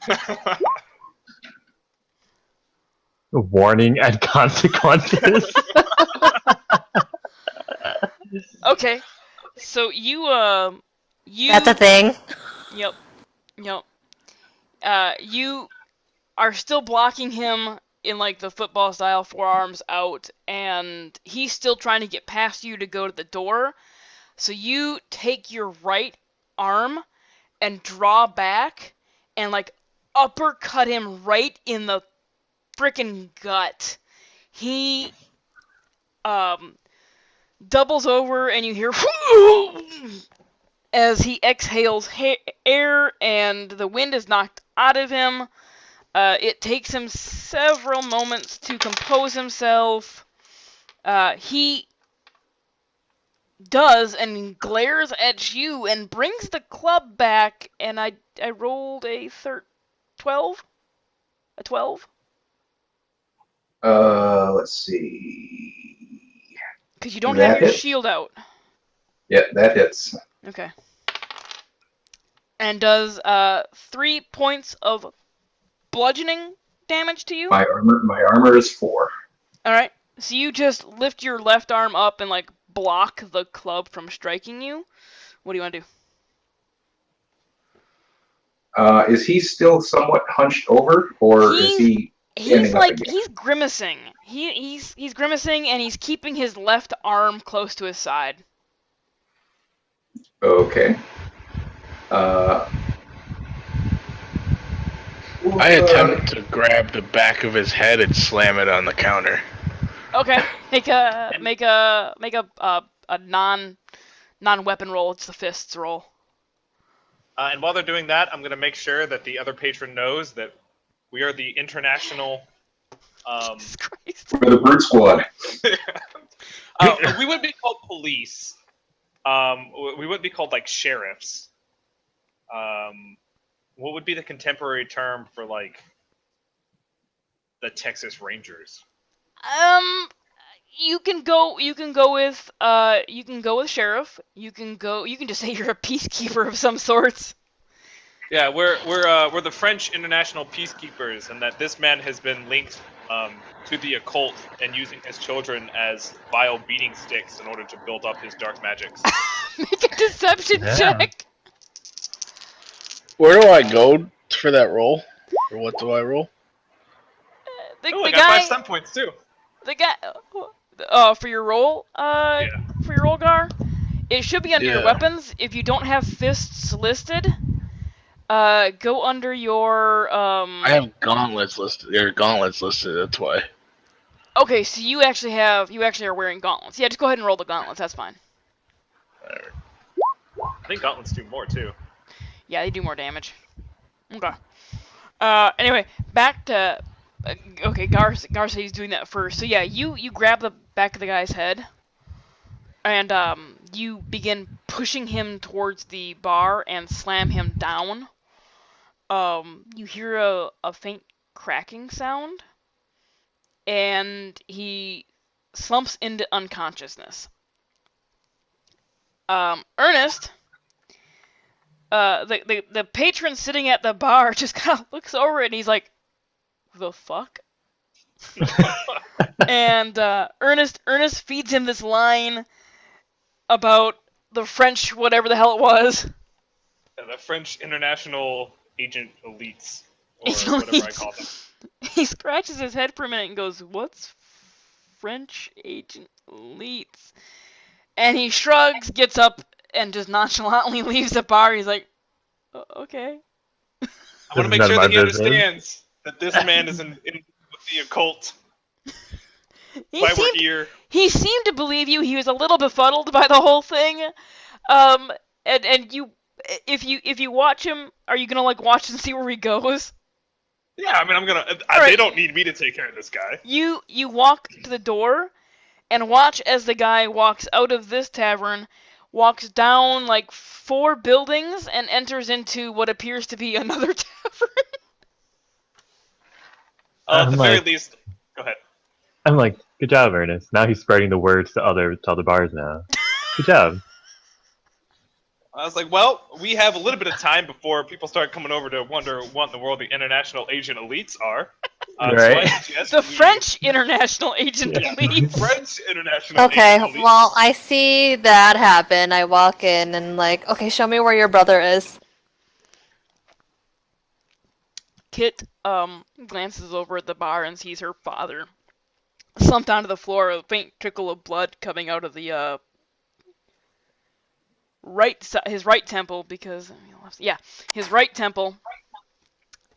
Warning and consequences. Okay. So you That's a thing. Yep. You are still blocking him in like the football style, forearms out, and he's still trying to get past you to go to the door. So you take your right arm and draw back and like uppercut him right in the frickin' gut. He doubles over and you hear as he exhales air and the wind is knocked out of him. It takes him several moments to compose himself. He does and glares at you and brings the club back, and I rolled a 12? A 12? Let's see. Because you don't have That your hits. shield out. Yeah, that hits. Okay. And does 3 points of bludgeoning damage to you. My armor is 4. Alright. So you just lift your left arm up and like block the club from striking you. What do you want to do? Is he still somewhat hunched over, or is he standing up again? He's grimacing. He's grimacing and he's keeping his left arm close to his side. Okay. I attempt to grab the back of his head and slam it on the counter. Okay. Make a non-weapon roll. It's the fists roll. And while they're doing that, I'm going to make sure that the other patron knows that we are the international. Jesus Christ. We're the Brute Squad. We would be called police. We wouldn't be called like sheriffs. What would be the contemporary term for like the Texas Rangers? You can go with sheriff. You can just say you're a peacekeeper of some sorts. Yeah, we're the French international peacekeepers, and that this man has been linked to the occult and using his children as vile beating sticks in order to build up his dark magics. Make a deception check. Where do I go for that roll? Or what do I roll? The I got guy 5 stun points too. The guy for your roll, for your roll, Gar, it should be under your weapons. If you don't have fists listed, go under your I have gauntlets listed. There are gauntlets listed. That's why. Okay, so you actually are wearing gauntlets. Yeah, just go ahead and roll the gauntlets. That's fine. I think gauntlets do more too. Yeah, they do more damage. Okay. Anyway, back to. Okay, Gar said he's doing that first. So yeah, you grab the back of the guy's head, and you begin pushing him towards the bar and slam him down. You hear a faint cracking sound, and he slumps into unconsciousness. Ernest, the patron sitting at the bar just kind of looks over and he's like, the fuck? And Ernest feeds him this line about the French whatever the hell it was. The French international agent elites, or Agent whatever I elites. call them. He scratches his head for a minute and goes, "What's French agent elites?" And he shrugs, gets up, and just nonchalantly leaves the bar. He's like, "Okay." I want to make None sure of that he my business. understands that this man is in with the occult. Why we're here. He seemed to believe you. He was a little befuddled by the whole thing. And you, if you watch him, are you gonna like watch and see where he goes? Yeah, I mean, I'm gonna. Right. They don't need me to take care of this guy. You walk to the door, and watch as the guy walks out of this tavern, walks down like 4 buildings, and enters into what appears to be another tavern. At the very least, go ahead. I'm like, good job, Ernest. Now he's spreading the words to other bars now. Good job. I was like, well, we have a little bit of time before people start coming over to wonder what in the world the international agent elites are. Right. So The French international agent elites. French international Okay, agent elites. well, I see that happen. I walk in and like, okay, show me where your brother is. Kit glances over at the bar and sees her father slumped onto the floor, a faint trickle of blood coming out of the his right temple, because his right temple,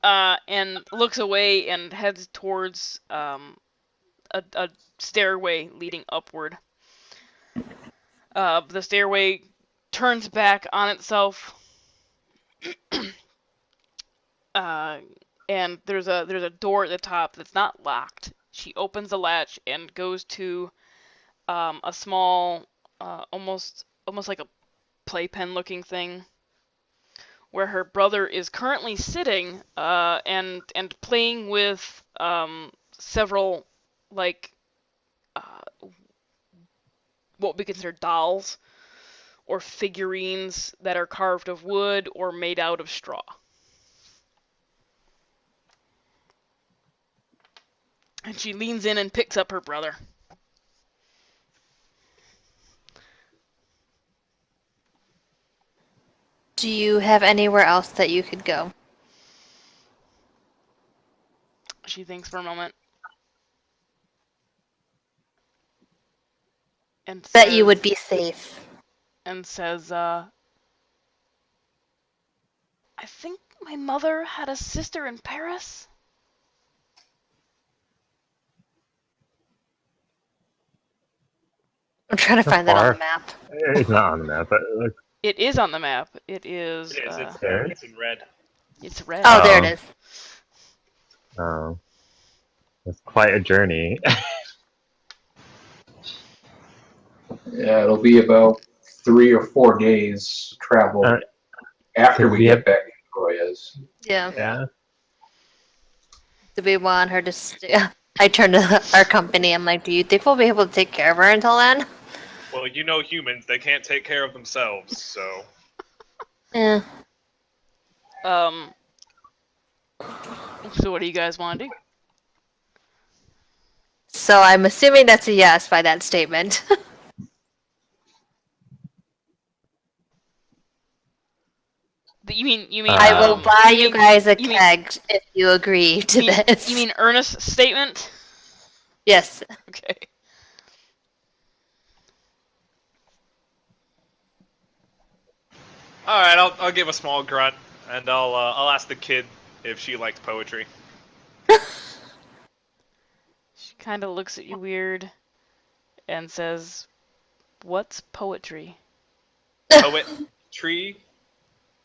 and looks away and heads towards a stairway leading upward. The stairway turns back on itself. And there's a door at the top that's not locked. She opens the latch and goes to a small almost like a playpen looking thing, where her brother is currently sitting and playing with several like what we consider dolls or figurines that are carved of wood or made out of straw. And she leans in and picks up her brother. Do you have anywhere else that you could go? She thinks for a moment. And That you would says- be safe. And says, I think my mother had a sister in Paris. I'm trying to How find that on far? the map. It's not on the map, but like, It is on the map. It is. It is. There? It's in red. It's red. Oh, there it Oh. is. oh, it's quite a journey. Yeah, it'll be about 3 or 4 days travel Uh, after we we get have- back to Goya's. Yeah. yeah. Do we want her to stay? I turned to our company. I'm like, do you think we'll be able to take care of her until then? Well, you know humans, they can't take care of themselves, so... Yeah. So what do you guys want to do? So I'm assuming that's a yes by that statement. You mean I will buy you guys a you mean- keg if you agree to you mean, this. You mean Ernest's statement? Yes. Okay. All right, I'll give a small grunt, and I'll ask the kid if she likes poetry. She kind of looks at you weird and says, "What's poetry?" Poetry,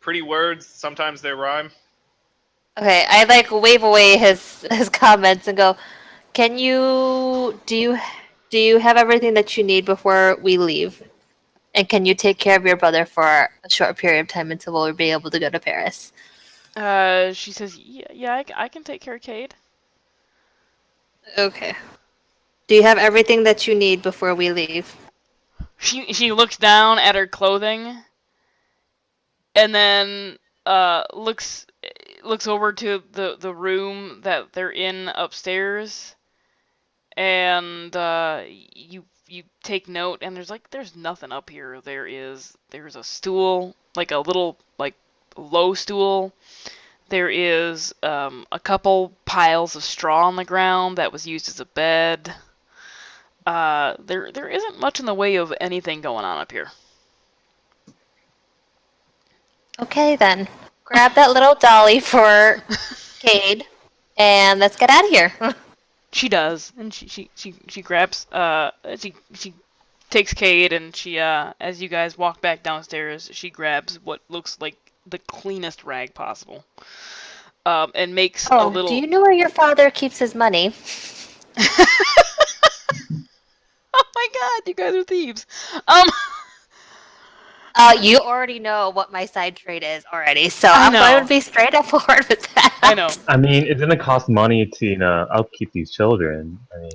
pretty words. Sometimes they rhyme. Okay, I like wave away his comments and go, "Can you do you have everything that you need before we leave? And can you take care of your brother for a short period of time until we'll be able to go to Paris?" She says, "Yeah, I can take care of Cade." Okay. Do you have everything that you need before we leave? She looks down at her clothing, and then looks over to the room that they're in upstairs, and you take note, and there's nothing up here. There's a stool, like a little like low stool. There is a couple piles of straw on the ground that was used as a bed. There isn't much in the way of anything going on up here. Okay, then. Grab that little dolly for Cade, and let's get out of here. She does, and she grabs she takes Cade, and she as you guys walk back downstairs, she grabs what looks like the cleanest rag possible, and makes a little. Do you know where your father keeps his money? Oh my God, you guys are thieves. You already know what my side trade is already, so I I'm know. going to be straightforward with that. I know. I mean, it's gonna cost money to upkeep these children. I mean,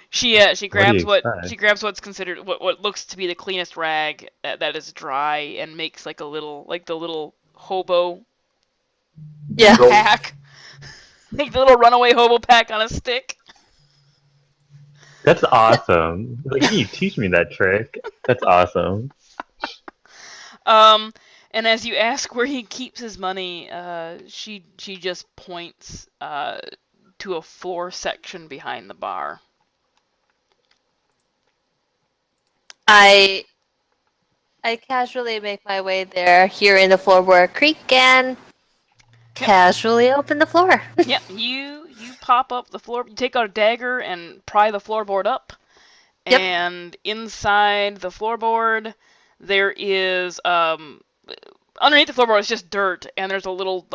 She grabs she grabs what's considered what looks to be the cleanest rag that is dry, and makes like the little hobo Yeah. pack, like the little runaway hobo pack on a stick. that's awesome. Like, can you teach me that trick? That's awesome. And as you ask where he keeps his money, she just points to a floor section behind the bar. I casually make my way there, here in the floorboard creak, and casually open the floor. Yep, you pop up the floor. You take out a dagger and pry the floorboard up. Yep. And inside the floorboard, there is underneath the floorboard is just dirt, and there's a little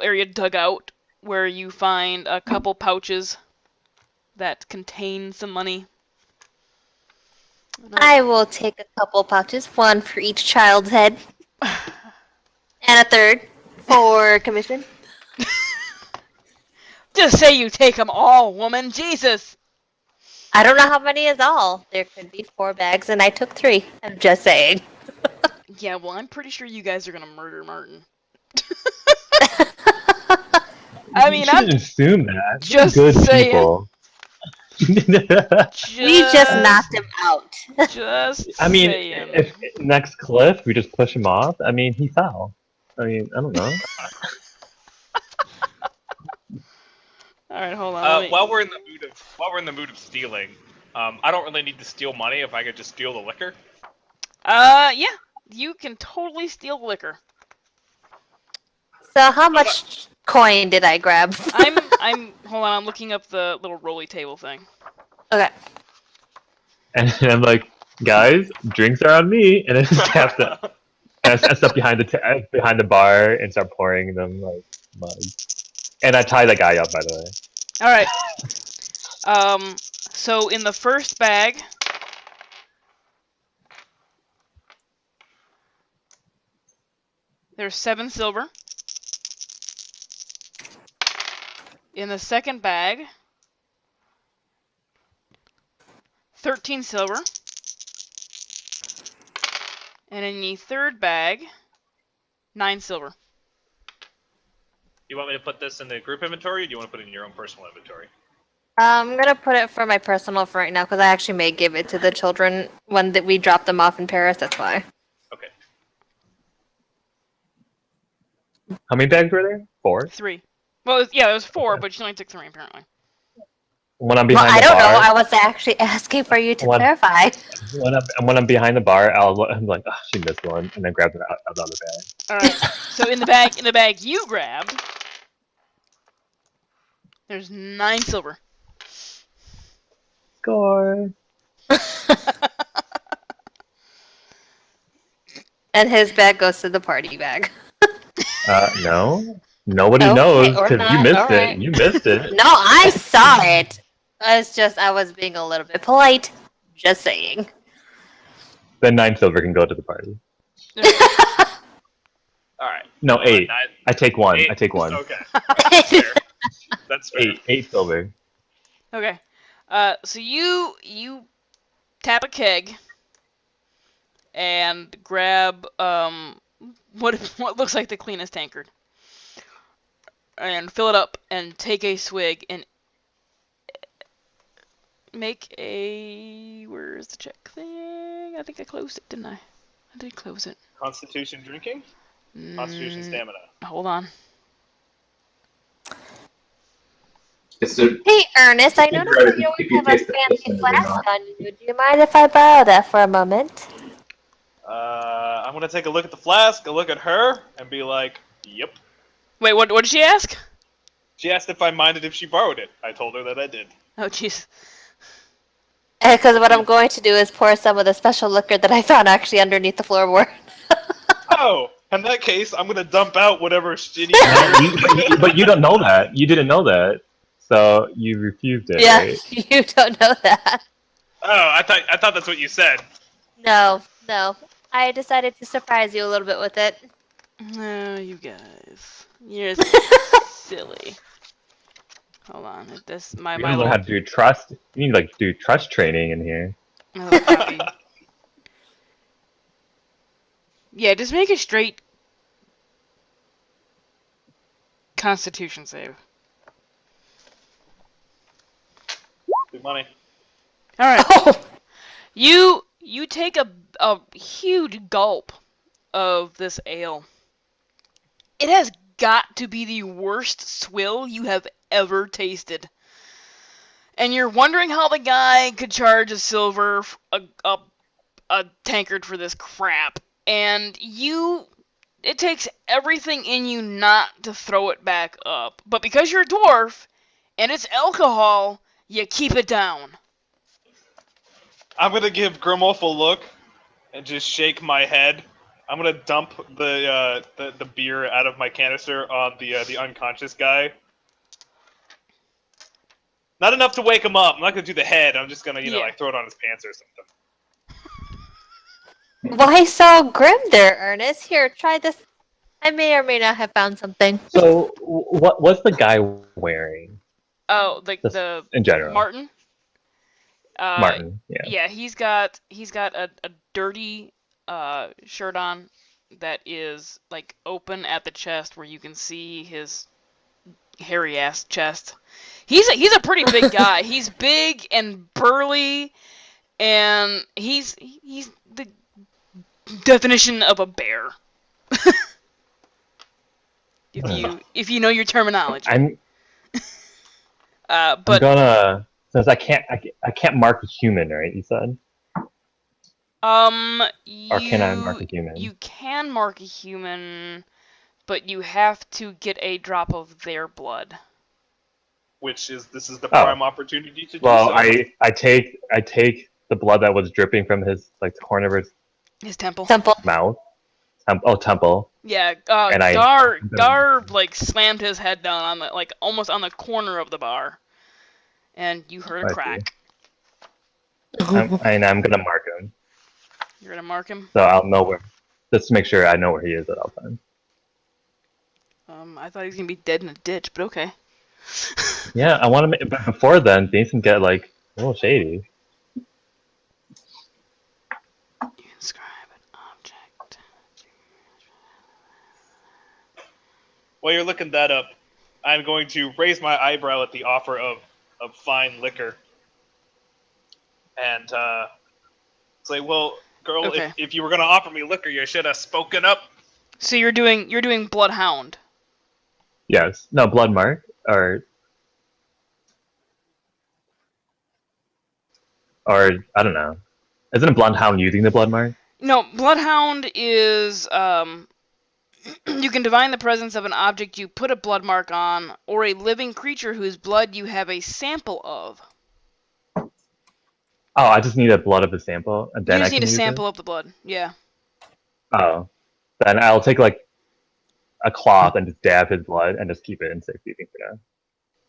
area dug out where you find a couple pouches that contain some money. I will take a couple pouches, one for each child's head, and a third for commission. Just say you take them all, woman. Jesus. I don't know how many is all. There could be 4 bags, and I took 3. I'm just saying. Yeah, well, I'm pretty sure you guys are gonna murder Martin. I mean, you I'm shouldn't assume that. They're just good saying. people. We just Just, knocked him out. just I mean, saying. if next cliff we just push him off, I mean, he fell. I mean, I don't know. All right, hold on. Let me. While we're in the mood of stealing, I don't really need to steal money if I could just steal the liquor. Yeah, you can totally steal liquor. So how much coin did I grab? Hold on. I'm looking up the little rolly table thing. Okay. And I'm like, guys, drinks are on me, and I just tap them. And I step behind the bar and start pouring them like mugs. And I tie the guy up, by the way. All right. So in the first bag, there's 7 silver. In the second bag, 13 silver. And in the third bag, 9 silver. You want me to put this in the group inventory, or do you want to put it in your own personal inventory? I'm gonna put it for my personal for right now because I actually may give it to the children when we drop them off in Paris. That's why. Okay. How many bags were there? 4? 3. Well, yeah, it was 4, but she only took 3 apparently. When I'm Well, behind I the don't know. bar, I was actually asking for you to What? clarify. when I'm behind the bar, I'm like, oh, she missed one, and then grab it out of the other bag. All right. So in the bag you grabbed, there's 9 silver. Score. And his bag goes to the party bag. No. Nobody Okay, knows or because you not, missed alright. it. You missed it. No, I saw it. It's just I was being a little bit polite. Just saying. Then 9 silver can go to the party. All right. No, 8. Nine- I take 1. 8. I take 1. Okay. That's fair. That's fair. 8 silver. Okay. So you tap a keg and grab what looks like the cleanest tankard and fill it up and take a swig and make a where's the check thing? I think I closed it, didn't I? I did close it. Constitution drinking. Constitution stamina. Hold on. It's a, Hey, Ernest, I You noticed try that to- you if you always have a taste the fancy person, flask not. on you. Do you mind if I borrow that for a moment? I'm gonna take a look at the flask, a look at her, and be like, "Yep." Wait, what did she ask? She asked if I minded if she borrowed it. I told her that I did. Oh jeez. Because what I'm going to do is pour some of the special liquor that I found actually underneath the floorboard. Oh, in that case, I'm gonna dump out whatever shitty. But you don't know that. You didn't know that. So you refused it, Yeah, right? you don't know that. Oh, I thought that's what you said. No. I decided to surprise you a little bit with it. No, you guys. You're silly. Hold on. This my You my need to learn little, how to do trust. You need to like do trust training in here. my little copy. Yeah, just make a straight Constitution save. Big money. All right. Oh, You take a huge gulp of this ale. It has got to be the worst swill you have ever tasted. And you're wondering how the guy could charge a silver a tankard for this crap. And it takes everything in you not to throw it back up. But because you're a dwarf and it's alcohol, you keep it down. I'm gonna give Grimolf a look and just shake my head. I'm gonna dump the beer out of my canister on the unconscious guy. Not enough to wake him up. I'm not gonna do the head. I'm just gonna Yeah. like throw it on his pants or something. Why so grim there, Ernest? Here, try this. I may or may not have found something. So, what's the guy wearing? Oh, Just the in general, Martin. Uh, Martin. Yeah. yeah, he's got a dirty shirt on that is like open at the chest where you can see his hairy ass chest. He's a pretty big guy. He's big and burly, and he's the definition of a bear. If you know your terminology. I'm But gonna, since I can't mark a human, right? You said, or can I mark a human? you can mark a human, but you have to get a drop of their blood. This is the Oh. prime opportunity to do Well, so. I take the blood that was dripping from his like the corner of his His temple. Temple. mouth. Temple. Yeah, And Gar like slammed his head down on the like almost on the corner of the bar, and you heard a I see. crack. I'm gonna mark him, You're gonna mark him. so I'll know where, just to make sure I know where he is at all times. I thought he was gonna be dead in a ditch, but okay. Yeah, I want to. But before then, things can get like a little shady. Describe an object. While you're looking that up, I'm going to raise my eyebrow at the offer of fine liquor. And say, well, girl, Okay. if you were going to offer me liquor, you should have spoken up. So you're doing Bloodhound. Yes. No, blood mark or I don't know. Isn't a bloodhound using the blood mark? No, Bloodhound is you can divine the presence of an object you put a blood mark on, or a living creature whose blood you have a sample of. Oh, I just need a blood of the sample, and then You I just can need a use sample of the blood. Yeah. it. Oh, then I'll take like a cloth and just dab his blood and just keep it in safekeeping for now.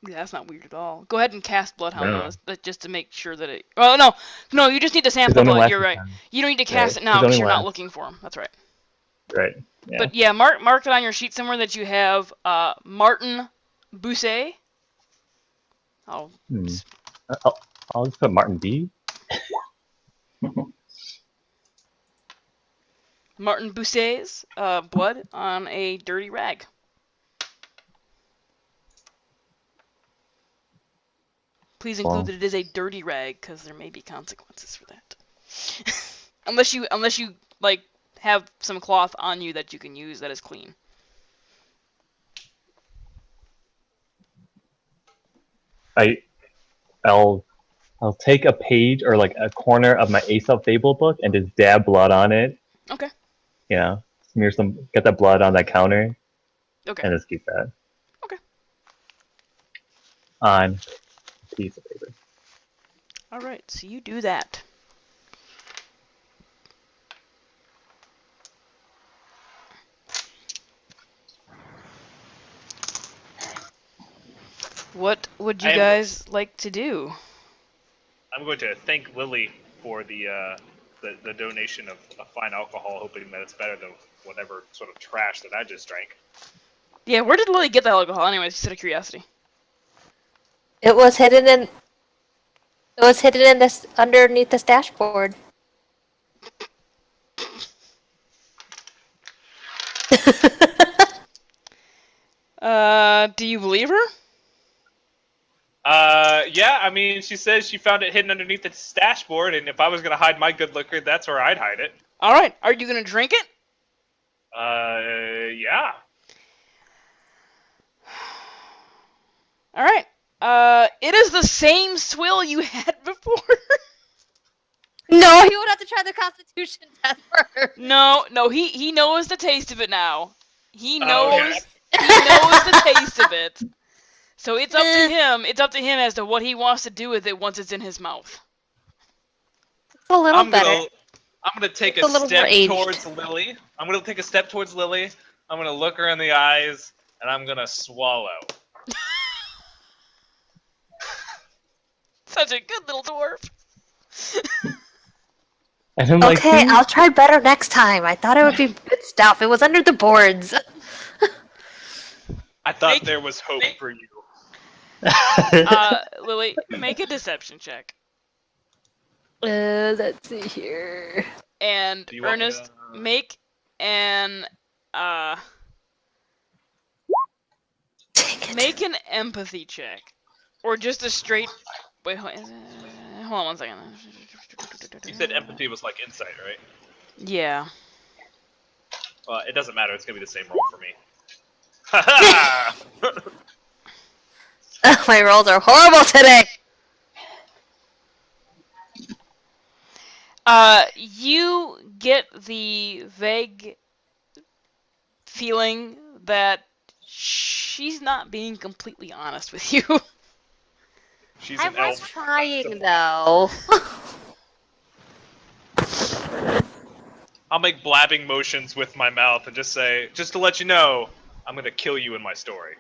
Yeah, that's not weird at all. Go ahead and cast Bloodhound No. on this, just to make sure that it. Oh no, you just need to sample It's only blood. last You're right. time. You don't need to cast Right. it now It's because only you're not last. looking for him. That's right. Right. Yeah. But yeah, mark it on your sheet somewhere that you have Martin Bousset. Oh, I'll just put Martin B. Martin Bousset's blood on a dirty rag. Please include that it is a dirty rag, because there may be consequences for that. unless you like have some cloth on you that you can use that is clean. I'll take a page or like a corner of my Aesop Fable book and just dab blood on it. Okay. You know, get that blood on that counter, Okay. and just keep that. Okay. On a piece of paper. All right. So you do that. What would you guys like to do? I'm going to thank Lily for the donation of fine alcohol, hoping that it's better than whatever sort of trash that I just drank. Yeah, where did Lily get that alcohol anyways, just out of curiosity? It was hidden in this underneath this dashboard. Do you believe her? Yeah, I mean, she says she found it hidden underneath the dashboard, and if I was going to hide my good liquor, that's where I'd hide it. Alright, are you gonna drink it? Yeah. Alright. It is the same swill you had before. No, he would have to try the Constitution test first. No, he knows the taste of it now. He knows Okay. he knows the taste of it. So it's up to him. It's up to him as to what he wants to do with it once it's in his mouth. It's a little I'm better. gonna take It's a a little step more aged. towards Lily. I'm gonna take a step towards Lily. I'm gonna look her in the eyes, and I'm gonna swallow. Such a good little dwarf. And I'm like, Okay, dude. I'll try better next time. I thought it would be good stuff. It was under the boards. I thought Make- there was hope for you. Lily, make a deception check. Let's see here. And Do you want me Ernest, to- make an Take it. make an empathy check, or just a straight. Wait, hold on 1 second. You said empathy was like insight, right? Yeah. It doesn't matter. It's gonna be the same roll for me. Ha My rolls are horrible today. You get the vague feeling that she's not being completely honest with you. She's I an was elf. trying though. I'll make blabbing motions with my mouth and just say, just to let you know, I'm gonna kill you in my story.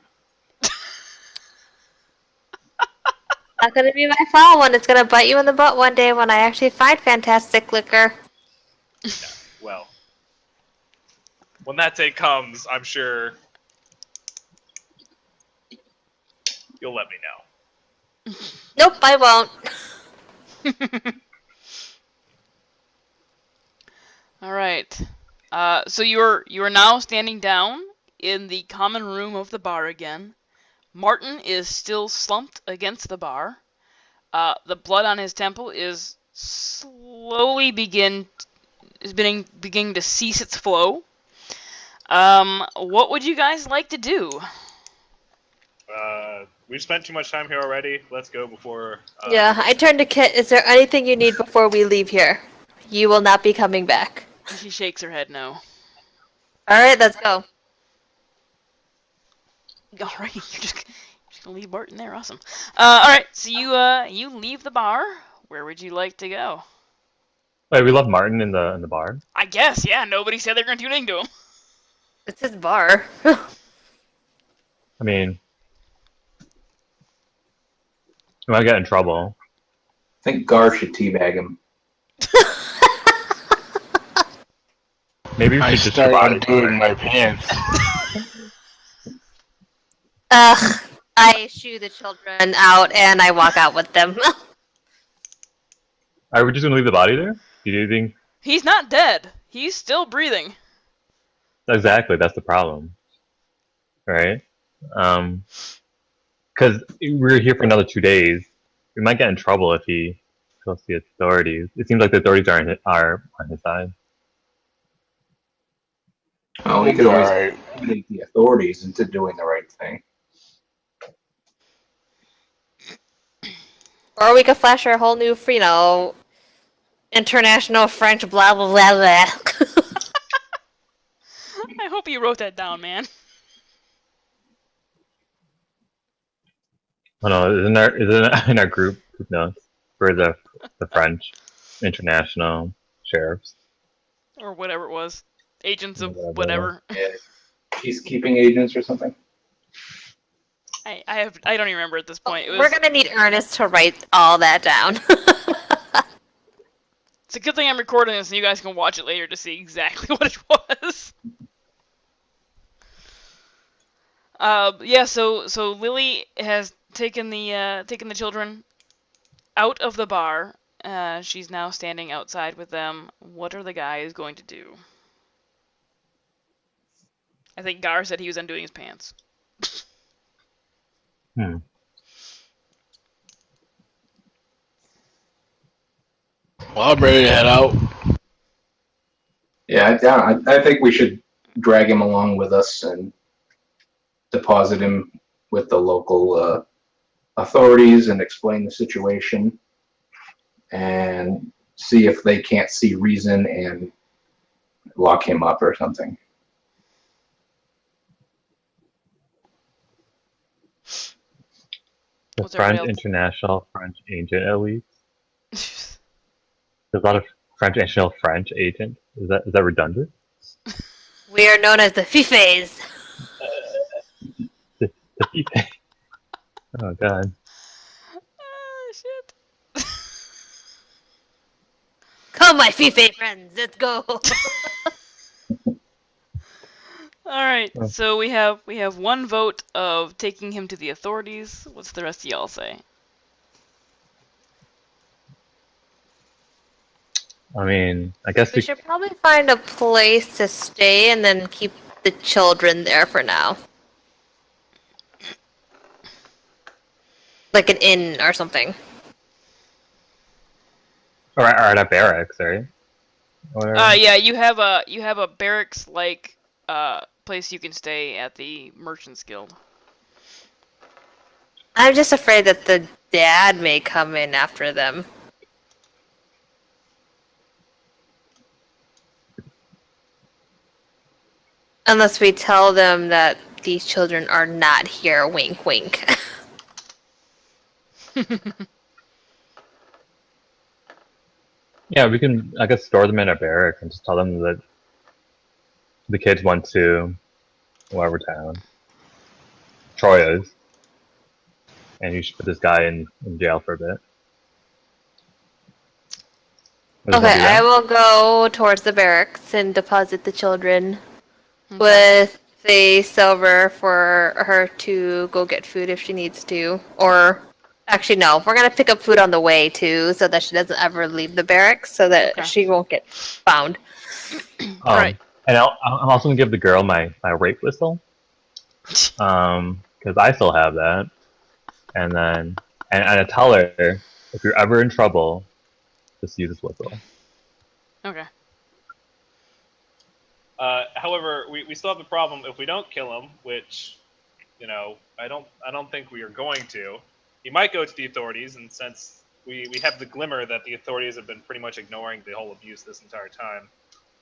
Not gonna be my fault when it's gonna bite you in the butt one day when I actually find fantastic liquor. Well, when that day comes, I'm sure you'll let me know. Nope, I won't. All right. So you are now standing down in the common room of the bar again. Martin is still slumped against the bar. The blood on his temple is slowly beginning to cease its flow. What would you guys like to do? We've spent too much time here already. Let's go before. Yeah, I turned to Kit. Is there anything you need before we leave here? You will not be coming back. She shakes her head no. Alright, let's go. All right, you're just gonna leave Martin there. Awesome. All right, so you leave the bar. Where would you like to go? Wait, we left Martin in the bar. I guess, yeah. Nobody said they're gonna do anything to him. It's his bar. I mean, we might get in trouble. I think Gar should teabag him. Maybe we I should just start survive. undoing my pants. I shoo the children out and I walk out with them. Are we just gonna leave the body there? Do you think? He's not dead. He's still breathing. Exactly, that's the problem, right? Because we're here for another 2 days. We might get in trouble if he tells the authorities. It seems like the authorities are on his side. Oh, We'll he be could always alright. intimidate the authorities into doing the right thing. Or we could flash our whole new, international French blah blah blah blah. I hope you wrote that down, man. Oh no, isn't in our group notes for the French international sheriffs? Or whatever it was. Agents of Whatever. whatever. Yeah. Peacekeeping agents or something. I don't even remember at this point. It was. We're gonna need Ernest to write all that down. It's a good thing I'm recording this, and you guys can watch it later to see exactly what it was. Yeah. So Lily has taken the children out of the bar. She's now standing outside with them. What are the guys going to do? I think Gar said he was undoing his pants. Hmm. Well, I'm ready to head out. Yeah, I think we should drag him along with us and deposit him with the local authorities and explain the situation and see if they can't see reason and lock him up or something. The What's everybody French else? international French agent elite. There's a lot of French international French agent. Is that redundant? We are known as the Fifes. The oh god. Ah, shit. Come Come, my Fife friends, let's go. All right. Oh. So we have one vote of taking him to the authorities. What's the rest of y'all say? I mean, I guess We should probably find a place to stay and then keep the children there for now. Like an inn or something. or at a barracks, right? Or, Yeah, you have a barracks like place you can stay at the Merchants Guild. I'm just afraid that the dad may come in after them. Unless we tell them that these children are not here, wink wink. yeah, we can, I guess, store them in a barracks and just tell them that the kids went to whatever town Troy is, and you should put this guy in jail for a bit. Does Okay, one do I that? will go towards the barracks and deposit the children Okay. with the silver for her to go get food if she needs to. Or, actually, no, we're gonna pick up food on the way too, so that she doesn't ever leave the barracks, so that Okay. she won't get found. All right. And I'm also gonna give the girl my rape whistle, because I still have that. And then and I tell her, if you're ever in trouble, just use this whistle. Okay. However, we still have the problem if we don't kill him, which, I don't think we are going to. He might go to the authorities, and since we have the glimmer that the authorities have been pretty much ignoring the whole abuse this entire time,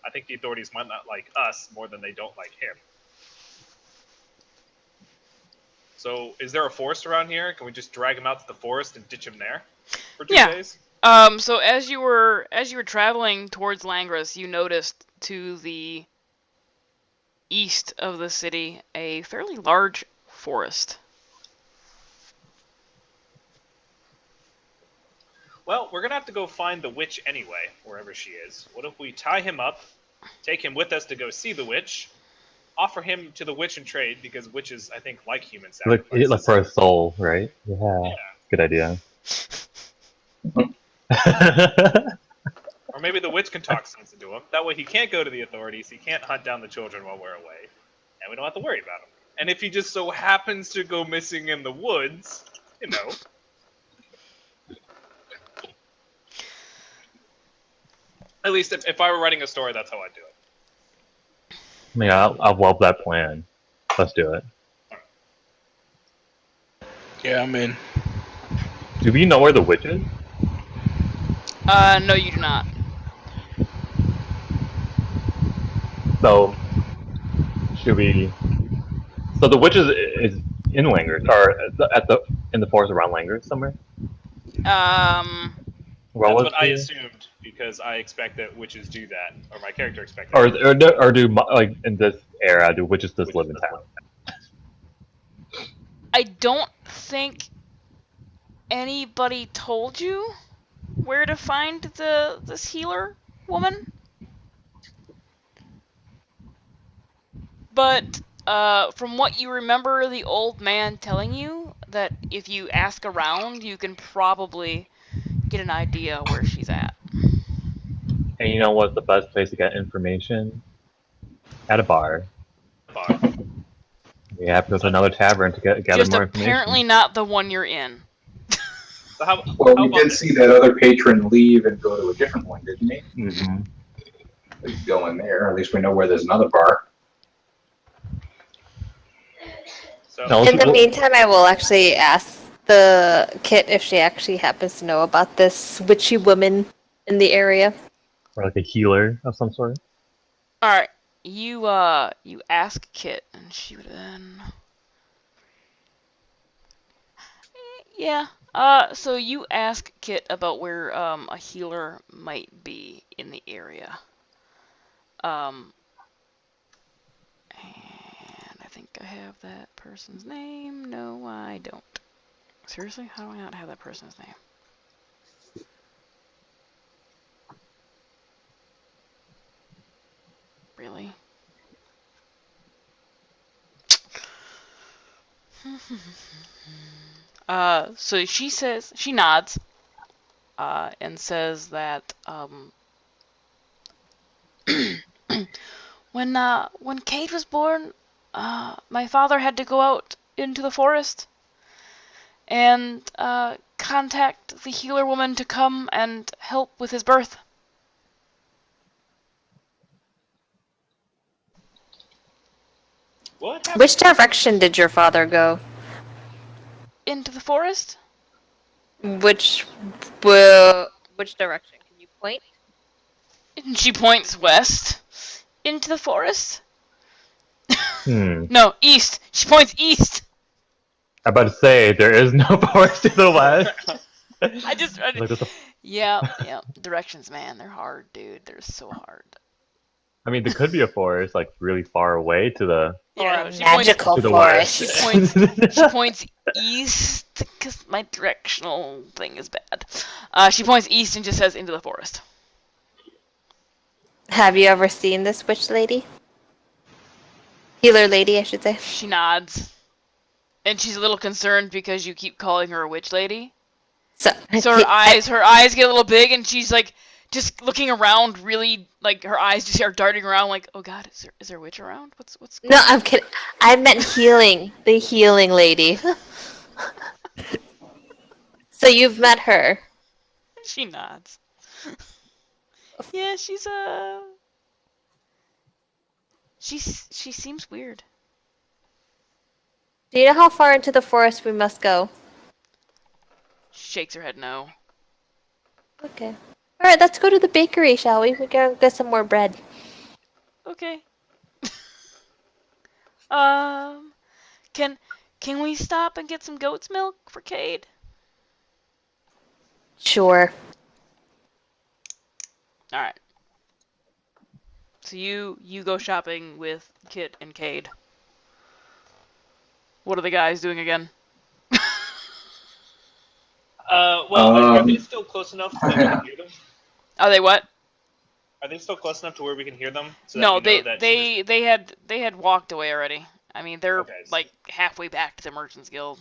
I think the authorities might not like us more than they don't like him. So, is there a forest around here? Can we just drag him out to the forest and ditch him there for 2 Yeah. days? So as you were traveling towards Langres, you noticed to the east of the city a fairly large forest. Well, we're gonna have to go find the witch anyway, wherever she is. What if we tie him up, take him with us to go see the witch, offer him to the witch in trade, because witches, I think, like human Look sacrifices. for a soul, right? Yeah, Yeah. good idea. Or maybe the witch can talk sense into him. That way he can't go to the authorities, he can't hunt down the children while we're away, and we don't have to worry about him. And if he just so happens to go missing in the woods, At least if I were writing a story, that's how I'd do it. Yeah, I love that plan. Let's do it. Yeah, I'm in. Do we know where the witch is? No, you do not. So, should we? So the witch is in Langres, or in the forest around Langres somewhere. What That's was what I the? assumed, because I expect that witches do that, or my character expected Or do like in this era, do witches just live in town? I don't think anybody told you where to find this healer woman. But from what you remember the old man telling you, that if you ask around, you can probably get an idea where she's at. And you know what's the best place to get information? At a bar. bar. We have to go to another tavern to gather Just more apparently information. not the one you're in. So how Well, we about did this? see that other patron leave and go to a different one, didn't he? Mm-hmm. We could go in there. At least we know where there's another bar. So No, In the meantime, I will actually ask the Kit if she actually happens to know about this witchy woman in the area. or like a healer of some sort. All right, you ask Kit, and she would then. Yeah. So you ask Kit about where a healer might be in the area. And I think I have that person's name. No, I don't. Seriously, how do I not have that person's name? really. So she nods, and says that, when Kate was born, my father had to go out into the forest and, contact the healer woman to come and help with his birth. What happened? Which direction did your father go? Into the forest? Which direction? Can you point? And she points west. Into the forest? Hmm. No, east. She points east. I'm about to say there is no forest to the west. Like, what the Yeah. Directions, man, they're hard, dude. They're so hard. I mean, there could be a forest like really far away to the Or Yeah, a she points. magical to the forest? west. She points east because my directional thing is bad. She points east and just says into the forest. Have you ever seen this witch lady? Healer lady, I should say. She nods, and she's a little concerned because you keep calling her a witch lady. So So her eyes get a little big, and she's like just looking around, really like her eyes just are darting around, like, oh god, is there a witch around? What's? No, I'm kidding. I meant healing. The healing lady. So you've met her. She nods. Yeah, she seems weird. Do you know how far into the forest we must go? She shakes her head no. Okay. Alright, let's go to the bakery, shall we? We gotta get some more bread. Okay. Um, can we stop and get some goat's milk for Cade? Sure. All right. So you go shopping with Kit and Cade. What are the guys doing again? Are they still close enough that we can hear them? Are they what? Are they still close enough to where we can hear them? So No, that we know that they had walked away already. I mean, they're Okay. like halfway back to the Merchants Guild.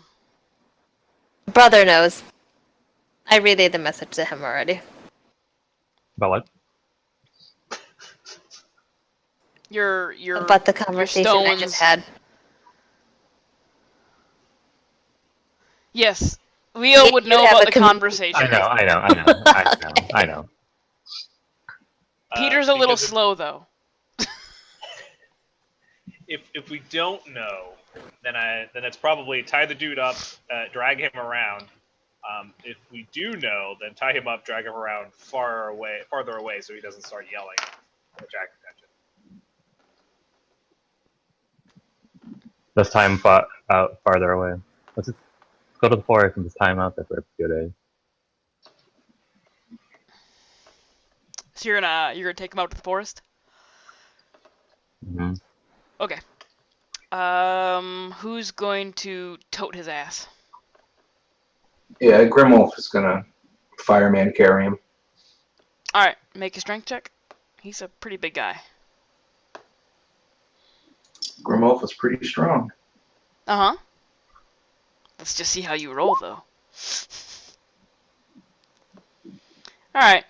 Brother knows. I relayed the message to him already. About what? Your About the conversation I stones. just had. Yes, Leo would You know have about a the com- conversation. I know. Peter's a little because slow though. If we don't know, then it's probably tie the dude up, drag him around. If we do know, then tie him up, drag him around farther away, so he doesn't start yelling or attract attention. Let's time out farther away. Let's just go to the forest and just time out there for a few days. So you're gonna take him out to the forest? Mm-hmm. Okay. Who's going to tote his ass? Yeah, Grimwolf is gonna fireman carry him. All right, make a strength check. He's a pretty big guy. Grimwolf is pretty strong. Uh-huh. Let's just see how you roll, though. Alright.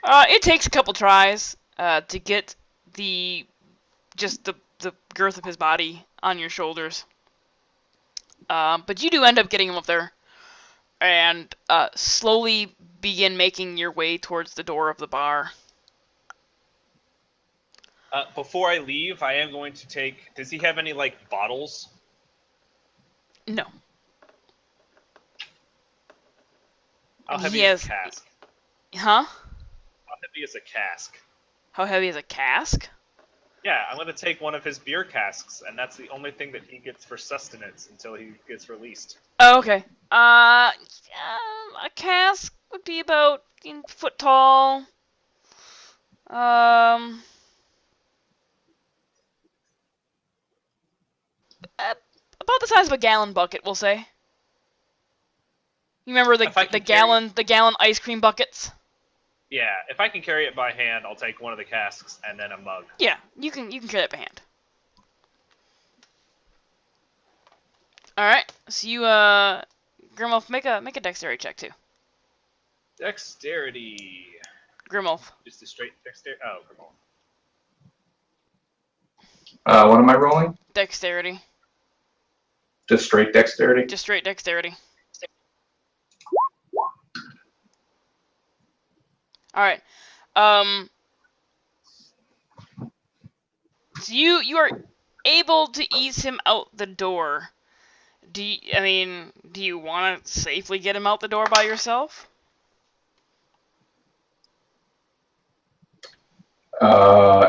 It takes a couple tries to get the girth of his body on your shoulders. But you do end up getting him up there. And slowly begin making your way towards the door of the bar. Before I leave, I am going to take. Does he have any bottles? No. How heavy He is has- a cask? Huh? How heavy is a cask? How heavy is a cask? Yeah, I'm going to take one of his beer casks, and that's the only thing that he gets for sustenance until he gets released. Oh, okay. A cask would be about a foot tall. About the size of a gallon bucket, we'll say. You remember If I the can carry- gallon ice cream buckets? Yeah, if I can carry it by hand, I'll take one of the casks and then a mug. Yeah, you can carry that by hand. All right. So you Grimulf, make a dexterity check too. Dexterity. Grimulf. Just a straight dexterity. Oh, come on. What am I rolling? Dexterity. Just straight dexterity? Just straight dexterity. All right. So you are able to ease him out the door. Do you want to safely get him out the door by yourself?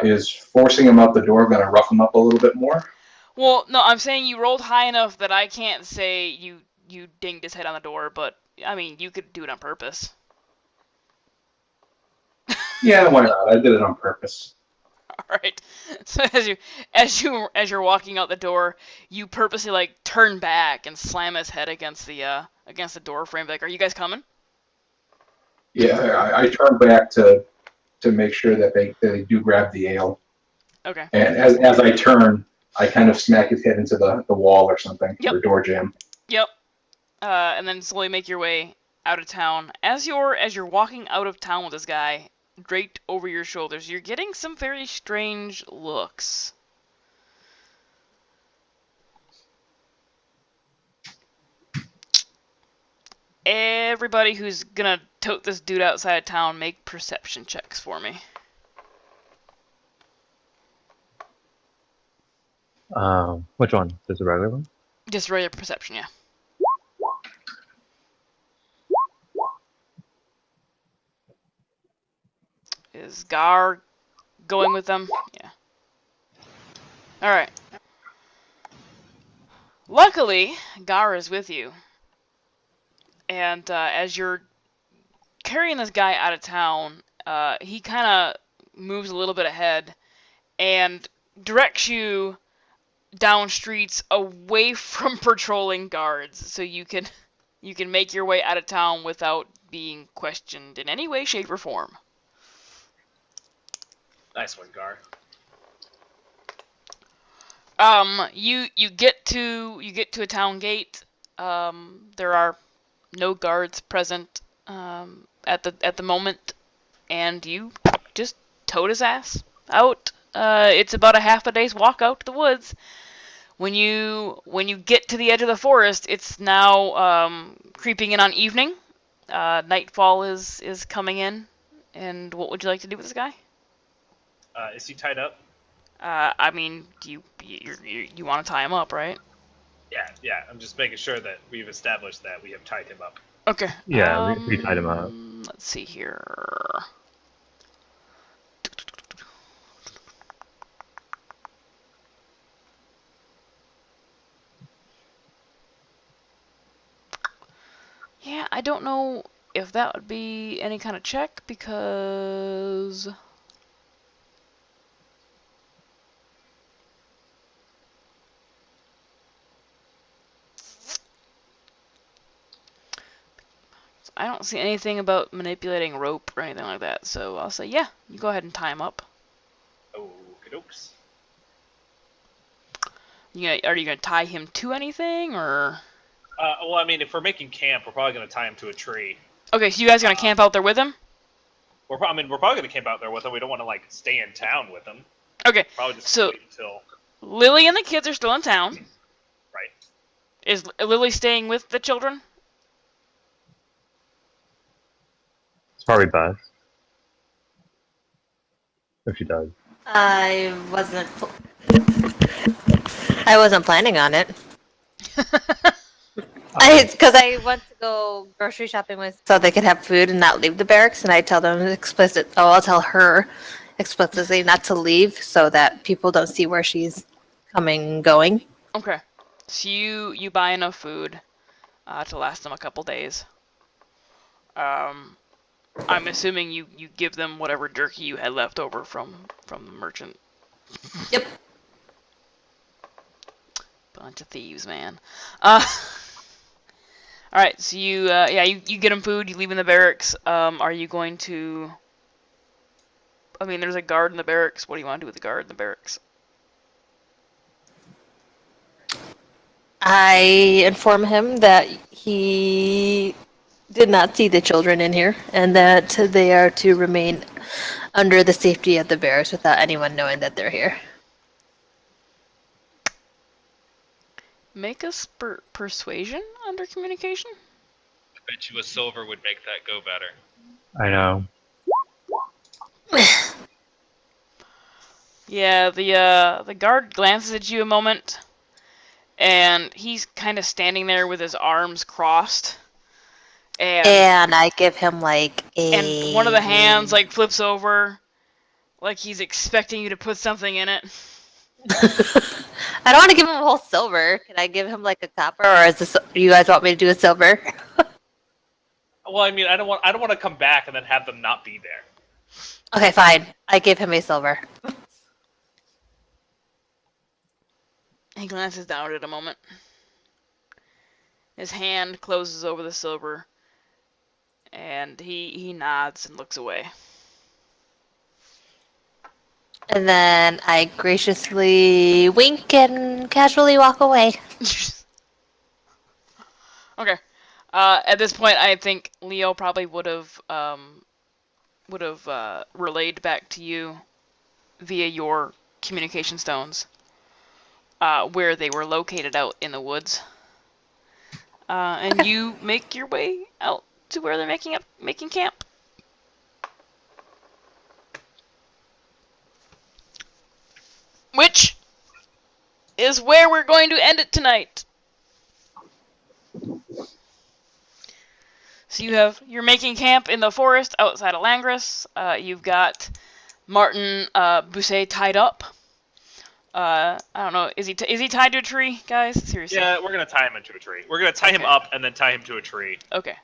Is forcing him out the door going to rough him up a little bit more? Well, no, I'm saying you rolled high enough that I can't say you dinged his head on the door, but I mean, you could do it on purpose. Yeah, why not? I did it on purpose. All right. So as you're walking out the door, you purposely like turn back and slam his head against the door frame. Like, are you guys coming? Yeah, I turned back to make sure that they do grab the ale. Okay. And as I turn, I kind of smack his head into the wall or something, Yep. or door jam. Yep. And then slowly make your way out of town. As you're walking out of town with this guy draped over your shoulders, you're getting some very strange looks. Everybody who's gonna tote this dude outside of town, make perception checks for me. Which one? Just a regular one? Just regular perception, yeah. Is Gar going with them? Yeah. Alright. Luckily, Gar is with you. And as you're carrying this guy out of town, he kind of moves a little bit ahead and directs you down streets away from patrolling guards, so you can make your way out of town without being questioned in any way, shape, or form. Nice one, Gar. You get to a town gate. There are no guards present at the moment, and you just towed his ass out. It's about a half a day's walk out to the woods. When you get to the edge of the forest, it's now creeping in on evening. Nightfall is coming in. And what would you like to do with this guy? Is he tied up? I mean, you want to tie him up, right? Yeah. I'm just making sure that we've established that we have tied him up. Okay. Yeah, we tied him up. Let's see here. Yeah, I don't know if that would be any kind of check because I don't see anything about manipulating rope or anything like that. So I'll say, yeah, you go ahead and tie him up. Okey-dokes. Are you gonna tie him to anything or? Well, I mean, if we're making camp, we're probably going to tie him to a tree. Okay, so you guys are gonna camp out there with him? We're probably going to camp out there with him. We don't want to, like, stay in town with him. Okay, Probably just so wait until... Lily and the kids are still in town. Right. Is Lily staying with the children? It's probably best. If she does. I wasn't planning on it. Because I went to go grocery shopping with, so they could have food and not leave the barracks, and I tell them I'll tll her explicitly not to leave, so that people don't see where she's coming and going. Okay, so you buy enough food to last them a couple days. I'm assuming you give them whatever jerky you had left over from the merchant. Yep. Bunch of thieves, man. All right, so you get them food. You leave in the barracks. Are you going to I mean, there's a guard in the barracks. What do you want to do with the guard in the barracks? I inform him that he did not see the children in here and that they are to remain under the safety of the barracks without anyone knowing that they're here. Make a persuasion under communication? I bet you a silver would make that go better. I know. Yeah, the guard glances at you a moment, and he's kind of standing there with his arms crossed, And I give him like a. and one of the hands like flips over, like he's expecting you to put something in it. I don't want to give him a whole silver. Can I give him like a copper, or is this? You guys want me to do a silver? Well, I mean, I don't want to come back and then have them not be there. Okay, fine. I give him a silver. He glances down at it a moment. His hand closes over the silver, and he nods and looks away. And then I graciously wink and casually walk away. Okay. At this point, I think Leo probably would have relayed back to you via your communication stones where they were located out in the woods. And you make your way out to where they're making camp. Which is where we're going to end it tonight. So you're making camp in the forest outside of Langres. You've got Martin Bousset tied up. I don't know. Is he tied to a tree, guys? Seriously. Yeah, we're gonna tie him into a tree. We're gonna tie him up and then tie him to a tree. Okay.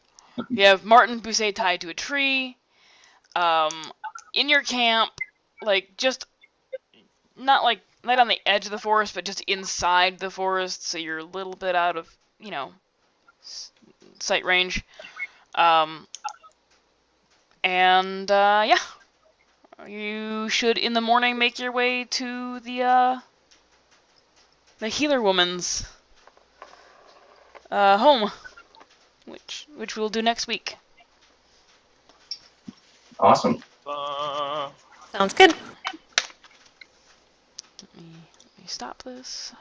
You have Martin Bousset tied to a tree. In your camp, like just not on the edge of the forest, but just inside the forest, so you're a little bit out of sight range. Yeah, you should in the morning make your way to the healer woman's home, which we'll do next week. Awesome. Sounds good. Let me stop this.